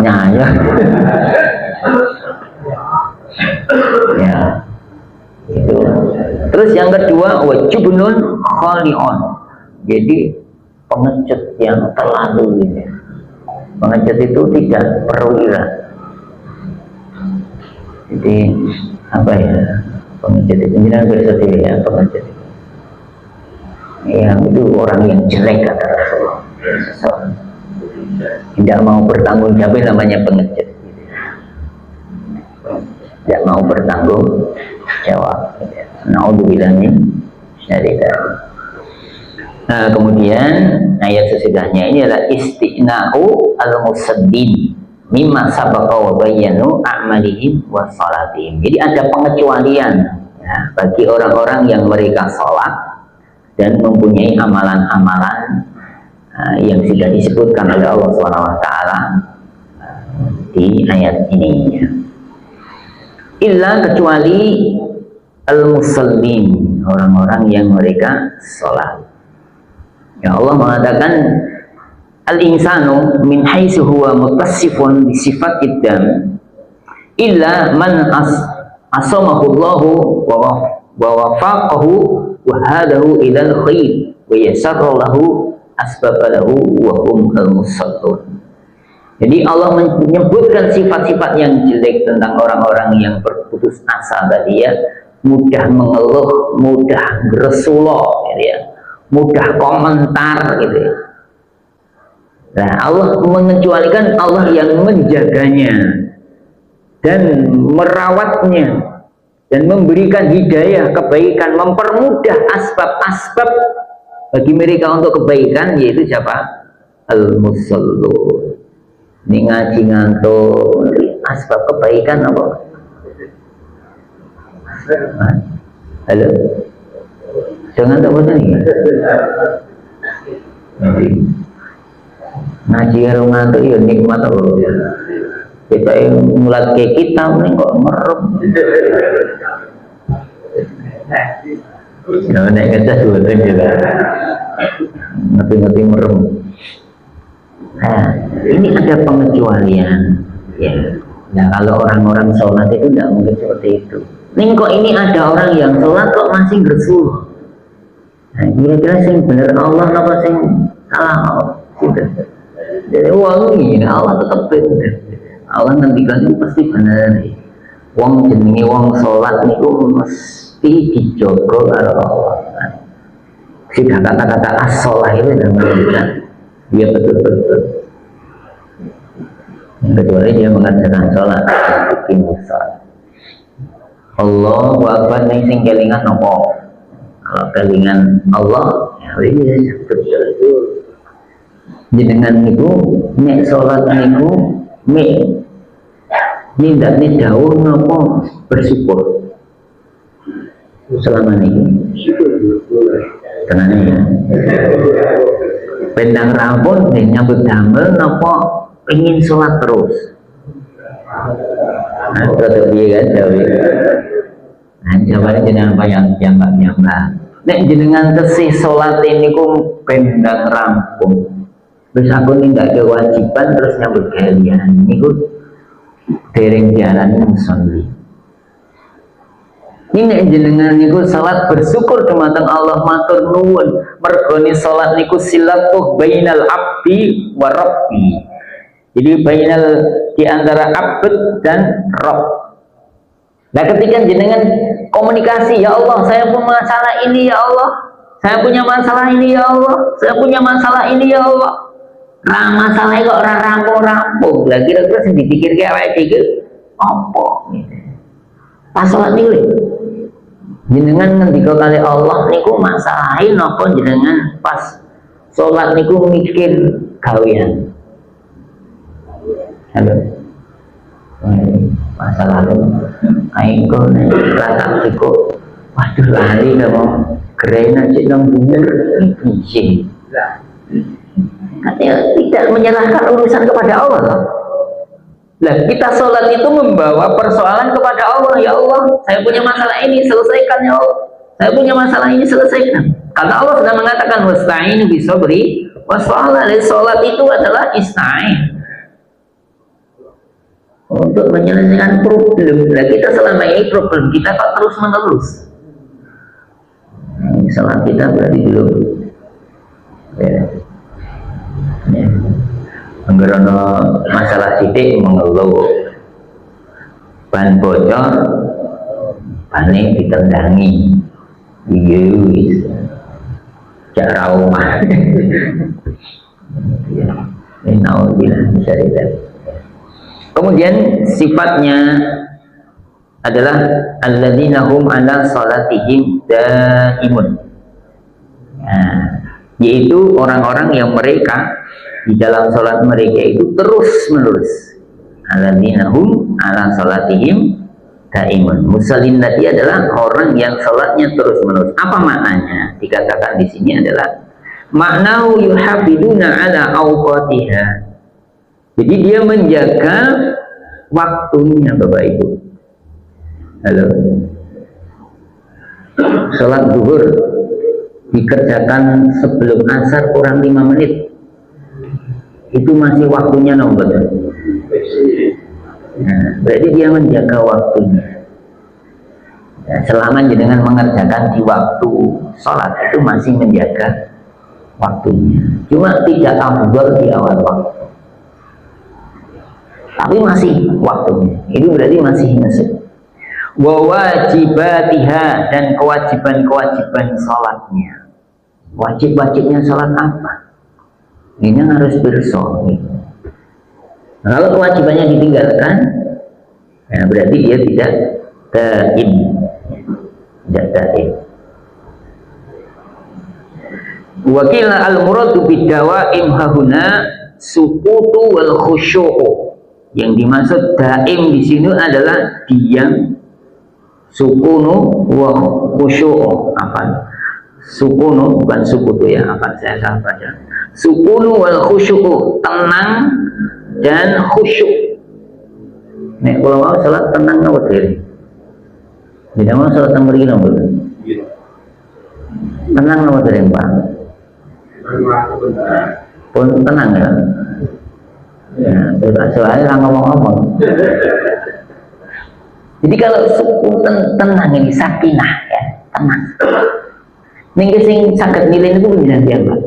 S1: nyaya. Ya itu. Terus yang kedua wajibun khalion, jadi pengecut yang terlalu ini. Pengecut itu tidak perwira. Jadi apa ya pengecut itu? Jangan bersedih ya pengecut. Yang itu orang yang jelek kata Rasulullah. Tidak mau bertanggung jawab namanya pengecut. Tidak mau bertanggung jawab. Naudzubillah min syarri dzalik. Nah, kemudian ayat sesudahnya ini adalah istina'u al-musaddin mimma sabaqa wa bayyanu a'malihim wa salatihim. Jadi ada pengecualian ya, bagi orang-orang yang mereka sholat dan mempunyai amalan-amalan yang sudah disebutkan oleh Allah SWT di ayat ini ya. Illa kecuali al-musallin, orang-orang yang mereka sholat. Ya Allah mengatakan al-insanu min haitsu huwa muttasifun bi sifatid dam illa man asamahu Allahu wa wafaqahu wa hadahu ilal khair wa yassara lahu asbabalahu wa hum al-musallun. Jadi Allah menyebutkan sifat-sifat yang jelek tentang orang-orang yang berputus asa tadi ya, mudah mengeluh, mudah bersuloh gitu ya, mudah komentar gitu ya. Nah, Allah mengecualikan Allah yang menjaganya dan merawatnya dan memberikan hidayah kebaikan, mempermudah asbab-asbab bagi mereka untuk kebaikan, yaitu siapa? Al-musallun. Ini ngaji ngantuk, asbab kebaikan apa? Halo, jangan tak bosan nih. Ngaji harus ngantuk ya nikmat loh. Kita yang mulat kayak kita nih kok merem. Nah, naik kertas buatan juga. Ngerti-ngerti merem. Nah, ini ada pengecualian ya. Nah, kalau orang-orang sholat itu tidak mungkin seperti itu. Nih kok ini ada orang yang sholat kok masih bersuh. Nah, kira-kira sing bener Allah apa sing salah Allah? Sudah. Jadi wangi, Allah tetap bener. Allah ngendikan itu pasti bener. Wong jenenge wong sholat niku mesti dijogo karo Allah. Sudah kata-kata as-sholah itu dan menunjukkan dia betul-betul, kecuali dia mengerjakan sholat bikin sholat. Allahu Akbar ning sing kelingan nopo? Kalau kelingan Allah ya wis betul. Jenengan niku nek sholat niku mek nindakne dawuh nopo bersyukur selama ini tenane ya. Pendang rambut dan nyambut damel nopo ingin sholat terus. Nah, terus dia kan jawab. Nah, jawabannya jenengan apa yang mbak. Nek jenengan tesih sholat ini ku pendang rambut. Terus aku ini nggak kewajiban terus nyambut kalian. Ini ku dereng jalan musolli. Ini jenengan niku salat bersyukur dumateng Allah matur nuwun mergone salat niku silatuh bainal abdi wa rabbi. Jadi bainal di antara abd dan Rabb. Nah, ketika jenengan komunikasi, ya Allah, saya punya masalah ini ya Allah. Saya punya masalah ini ya Allah. Saya punya masalah ini ya Allah. Nah, masalahnya kok ora rampung-rampung. Lah kira-kira sing dipikirke awake iki apa gitu. Pas salat niku jenengan ngendika kali Allah niku masalahin napa jenengan pas sholat niku mikir gawean. Halo. Masalah lu aingko nek rasa kok waduh lali kamu gerena cek nang bener iki. Katanya tidak menyerahkan urusan kepada Allah. Lah kita sholat itu membawa persoalan kepada Allah. Ya Allah, saya punya masalah ini, selesaikan ya Allah. Saya punya masalah ini, selesaikan. Kata Allah sudah mengatakan wasta'inu bisabri wassalah. Sholat itu adalah ista'in untuk menyelesaikan problem. Lah kita selama ini problem kita kok terus menerus. Sholat kita berarti belum ya. Anggaran masalah sidik mengeluh, ban bocor, paling ditendangi, iya, cak raumah. Ini naudzubillah bisa dilihat. Kemudian sifatnya adalah alladzina hum ala salatihim daimun. Nah, yaitu orang-orang yang mereka di dalam sholat mereka itu terus menerus. Alladzina hum ala salatihim daimun. Musallin tadi adalah orang yang sholatnya terus menerus. Apa maknanya? Dikatakan di sini adalah maknau yuhafiduna ala awqatiha. Jadi dia menjaga waktunya, Bapak Ibu. Halo. Sholat zuhur dikerjakan sebelum asar kurang 5 menit. Itu masih waktunya nomor. Nah, berarti dia menjaga waktunya. Ya, selama jenengan mengerjakan di waktu sholat itu masih menjaga waktunya. Cuma tidak afdal di awal waktu, tapi masih waktunya. Itu berarti masih masuk. Wa wajibatiha, dan kewajiban-kewajiban sholatnya. Wajib-wajibnya sholat apa? Ini harus berso. Nah, kalau kewajibannya ditinggalkan, ya berarti dia tidak daim. Tidak daim. Wakil al-muradu bidawaim hahuna sukutu wal khusyu'u. Yang dimaksud daim di sini adalah diam, sukunu wa khusyu'u. Apa? Sukunu bukan sukutu ya, apa saya salah baca. Sukunu wal khusyu'u, tenang dan khusyuk. Nek kalau mau salat tenang apa diri? Tidak mau salat yang begini apa? Tenang apa diri Pak? Pun tenang ya. Ya, soalnya nggak ngomong-ngomong. Jadi kalau suku tenang ini sakinah ya, tenang. Ning sing saged nilai niku pinten ya, Pak?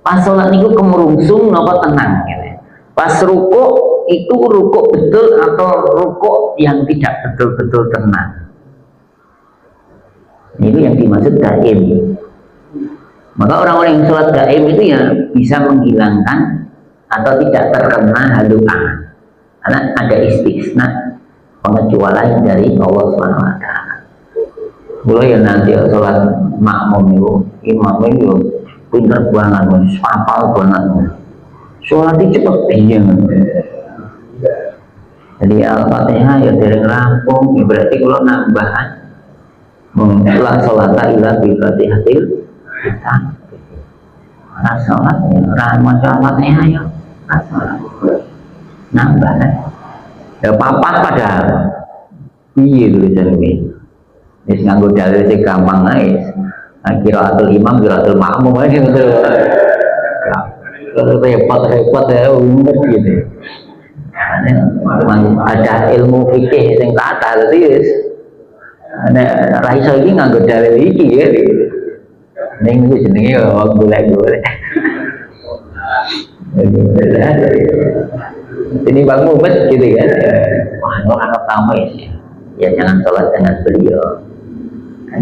S1: Pas salat niku kemerungsung napa tenang gitu. Pas rukuk itu rukuk betul atau rukuk yang tidak betul-betul tenang. Itu yang dimaksud daim. Maka orang-orang yang sholat daim itu ya bisa menghilangkan atau tidak terkena haluan, karena ada istisna, pengecualian dari Allah SWT. Mulai ya nanti sholat makmum itu, imam itu pinter banget, hafal banget. Sholat itu cepet iya. Jadi Al-Fatihah ya dereng rampung, ya berarti kalau nambah la sholata illa bi Fatihatil Kitab. Ora sholat ya ora maca Al-Fatihah ya ora sholat. Nambah ya papat padahal. Piye tulisan iki? Wis nganggo dalil sing gampang ae. Qiraatul imam, qiraatul makmum ae ngono. Repot-repot ya umur gitu. Ada ilmu fikih yang kata terus ra iso iki nganggo dalil iki ya. Ning iki jenenge golek-golek. Ini Bang Muhammad gitu kan. Wah, orang pertama ya jangan sholat dengan beliau.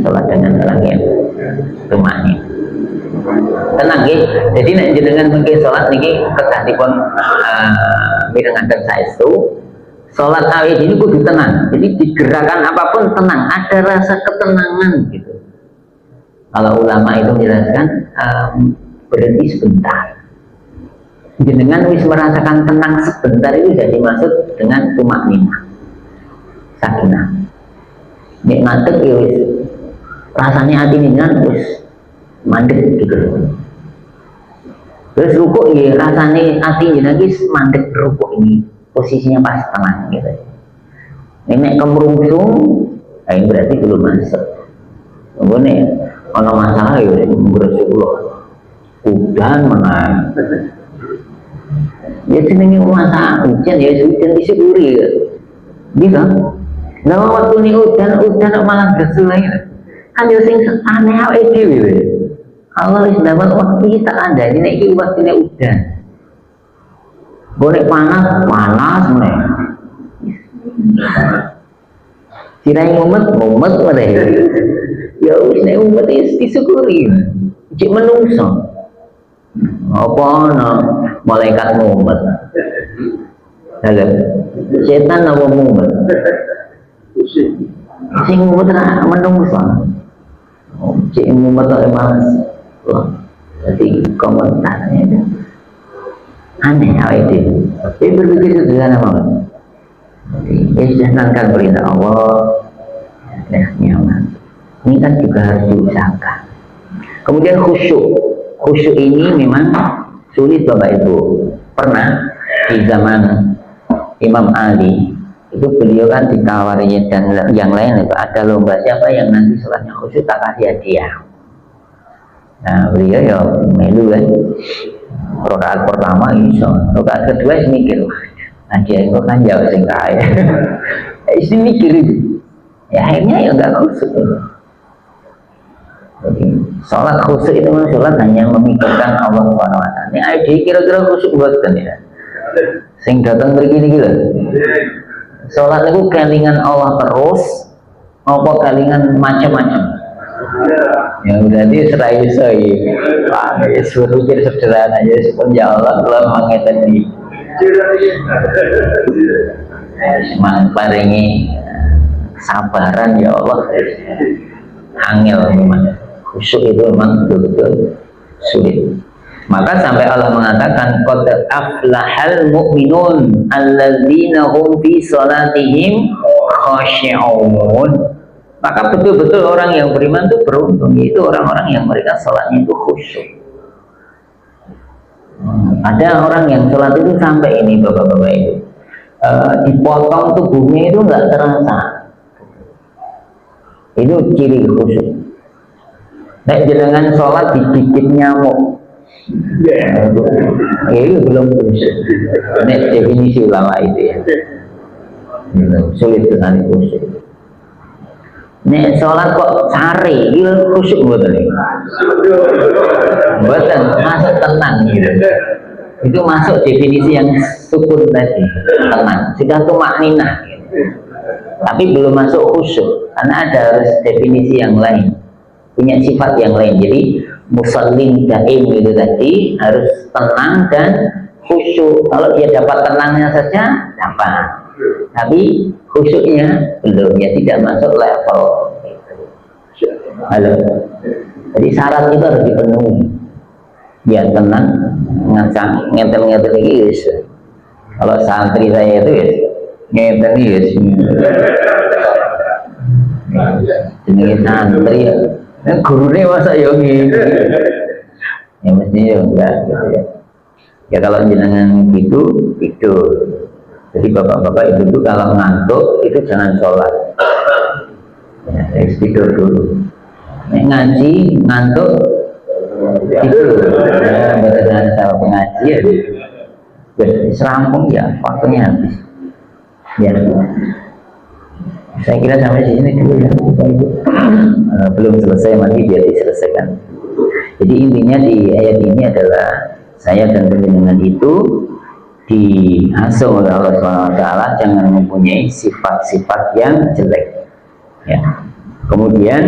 S1: Sholat dengan orang yang temani. Tenang ya. Jadi nek jenengan mengke salat niki kedah dipun mirengaken saestu. Salat awit ini kudu tenang. Jadi digerakan apapun tenang, ada rasa ketenangan gitu. Kalau ulama itu menjelaskan berhenti sebentar. Jenengan wis merasakan tenang sebentar itu jadi maksud dengan tumakninah. Sakinah. Nek ngantuk ya wis rasanya hati jenengan wis mandek gitu. Terus rukuk ya rasanya hati jenengan wis mandek rukuk ini, posisinya pas tenang gitu. Ini kemerungsung, ini berarti belum masuk. Kemudian kalau masalah ya bersyukur udan mana ya senengnya masa hujan ya hujan disyukuri ya gitu. Nah waktu ini udan malah bersulai kan ya sing aneh awake dhewe. Allah wis ndamel waktu iki tak andani nek iki waktune udan. Boleh panas meneh. Sirai mumet wae. Ya wis nek umat disyukuri. Cik menungso. Apa ana malaikat mumet. Halo. Setan apa mumet? Sing mumet ra menungso. Cik mumet ora malas. Jadi komentarnya itu aneh awet itu. Dia berpikir sederhana banget. Jadi jalankan perintah Allah, ya nyaman. Ini kan juga harus diusahakan. Kemudian khusyuk ini memang sulit Bapak Ibu. Pernah di zaman Imam Ali itu beliau kan ditawarinya dan yang lain itu ada lomba siapa yang nanti sholatnya khusyuk tak kasih hadiah. Nah beliau ya melu kan. Rakaat pertama iso, rakaat kedua mikir, hadiah itu kan jauh sing kaya. Isi mikir itu. Ya akhirnya ya nggak khusyuk. Jadi sholat khusyuk itu sholat hanya memikirkan Allah Subhanahu Wa Taala. Ini ID kira-kira khusyuk buat kan ya? Sing datang begini gila. Sholat itu kelingan Allah terus, apa kelingan macam-macam. Ya berarti serai saya. Wah, suruh pikir sederhana aja sepun ya Allah kalau mengenai di. Semangat paringi sabaran ya Allah. Angel memang. Khusyuk itu memang betul-betul sulit. Maka sampai Allah mengatakan qad aflahal mu'minun alladzina hum fi salatihim khashi'un. Maka betul-betul orang yang beriman itu beruntung, itu orang-orang yang mereka salatnya itu khusyuk. Ada orang yang salat itu sampai ini bapak-bapak itu dipotong tubuhnya itu nggak terasa. Itu ciri khusyuk. Nek jenengan sholat digigit nyamuk, ya itu belum khusyuk. Nek definisi ulama itu ya, sulit sekali khusyuk. Nek sholat kok sari, itu khusyuk betul ya? Betul, masuk tenang gitu. Itu masuk definisi yang sukun tadi, tenang. Sudah tumakninah gitu. Tapi belum masuk khusyuk, karena ada harus definisi yang lain, punya sifat yang lain. Jadi musallin daim itu tadi harus tenang dan khusyuk. Kalau dia dapat tenangnya saja dapat, tapi khusyuknya belum, ya tidak masuk level. Halo. Jadi syarat itu harus dipenuhi. Biar tenang, ngetel guys. Kalau santri saya itu guys, ngetel guys. Jenenge santri ya. Gurunya masa yogi. Ya mestinya enggak gitu ya. Ya kalau jenengan gitu itu. Jadi bapak-bapak itu kalau ngantuk itu jangan sholat. Ya, tidur dulu. Nek ngaji ngantuk itu dengan cara pengajian serampung ya waktunya habis ya. Saya kira sampai sini dulu ya, belum selesai, nanti biar diselesaikan. Jadi intinya di ayat ini adalah saya dan penjenengan itu diasuh oleh Allah SWT jangan mempunyai sifat-sifat yang jelek ya. Kemudian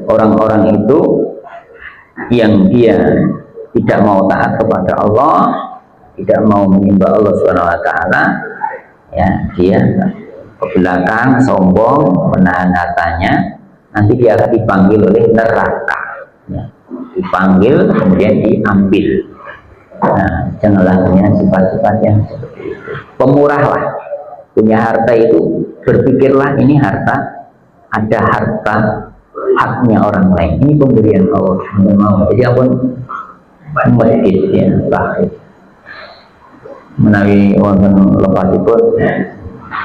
S1: orang-orang itu yang dia tidak mau taat kepada Allah, tidak mau menyembah Allah SWT, ya dia ke belakang, sombong, menahan hartanya, nanti dia akan dipanggil oleh neraka, ya. Dipanggil kemudian diambil. Nah, janganlah punya sifat-sifat yang seperti itu. Pemurahlah, punya harta itu berpikirlah ini harta, ada harta haknya orang lain, ini pemberian Allah SWT. Jadi apun masjid ya, bahkan menawi wonten lepasipun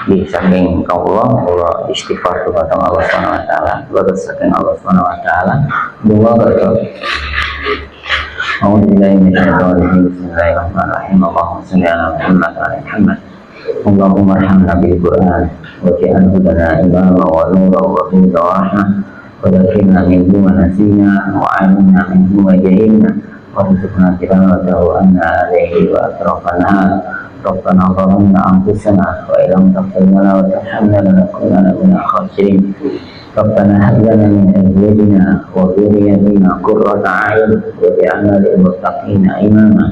S1: di saking Allah istighfar kepada Allah SWT, terus saking Allah SWT doa berdoa. Bismillahirrahmanirrahim. Allahumma shalli ala Muhammad wa ala Muhammad. Allahumma arhamna bil Qur'an waj'alhu lana imama wa nuran wa hudan wa rahmah. وذكرنا منه ونسينا وعلمنا منه وجهلنا وارزقنا تلاوته أن عليه وأطرافنا. ربنا ظلمنا أنفسنا وإن لم تغفر لنا وترحمنا لنكونن من الخاسرين. ربنا هب لنا من أزواجنا وذرياتنا قرة أعين واجعلنا للمتقين إماما.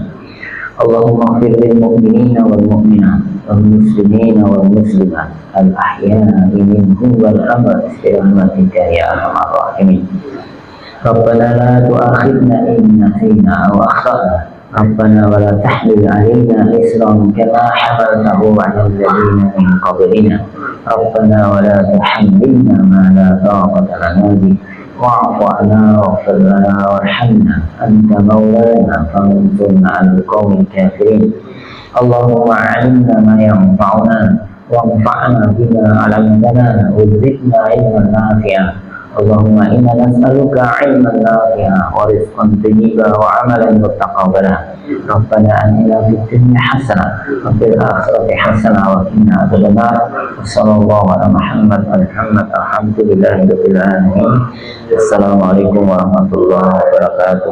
S1: اللهم اغفر للمؤمنين والمؤمنات والمسلمين والمسلمات الأحياء منهم والأموات برحمتك يا أرحم الراحمين. ربنا لا تؤاخذنا إن نسينا أو أخطأنا. ربنا ولا تحمل علينا إصرا كما حملته على الذين من قبلنا. ربنا ولا تحملنا ما لا طاقة لنا به. واعف عنا واغفر لنا وارحمنا أنت مولانا فانصرنا على القوم الكافرين. اللهم علمنا ما ينفعنا وانفعنا بما علمتنا وزدنا علما نافعا Allahumma inna nas'aluka ilman nafi'a wa rizqan thayyiba wa amalan mutaqabbala. Rabbana atina fid dunya hasanah wa fil akhirati hasanah wa qina adzabannar. Wassallallahu ala Muhammad alhamdulillahi rabbil alamin. Assalamualaikum warahmatullahi wabarakatuh.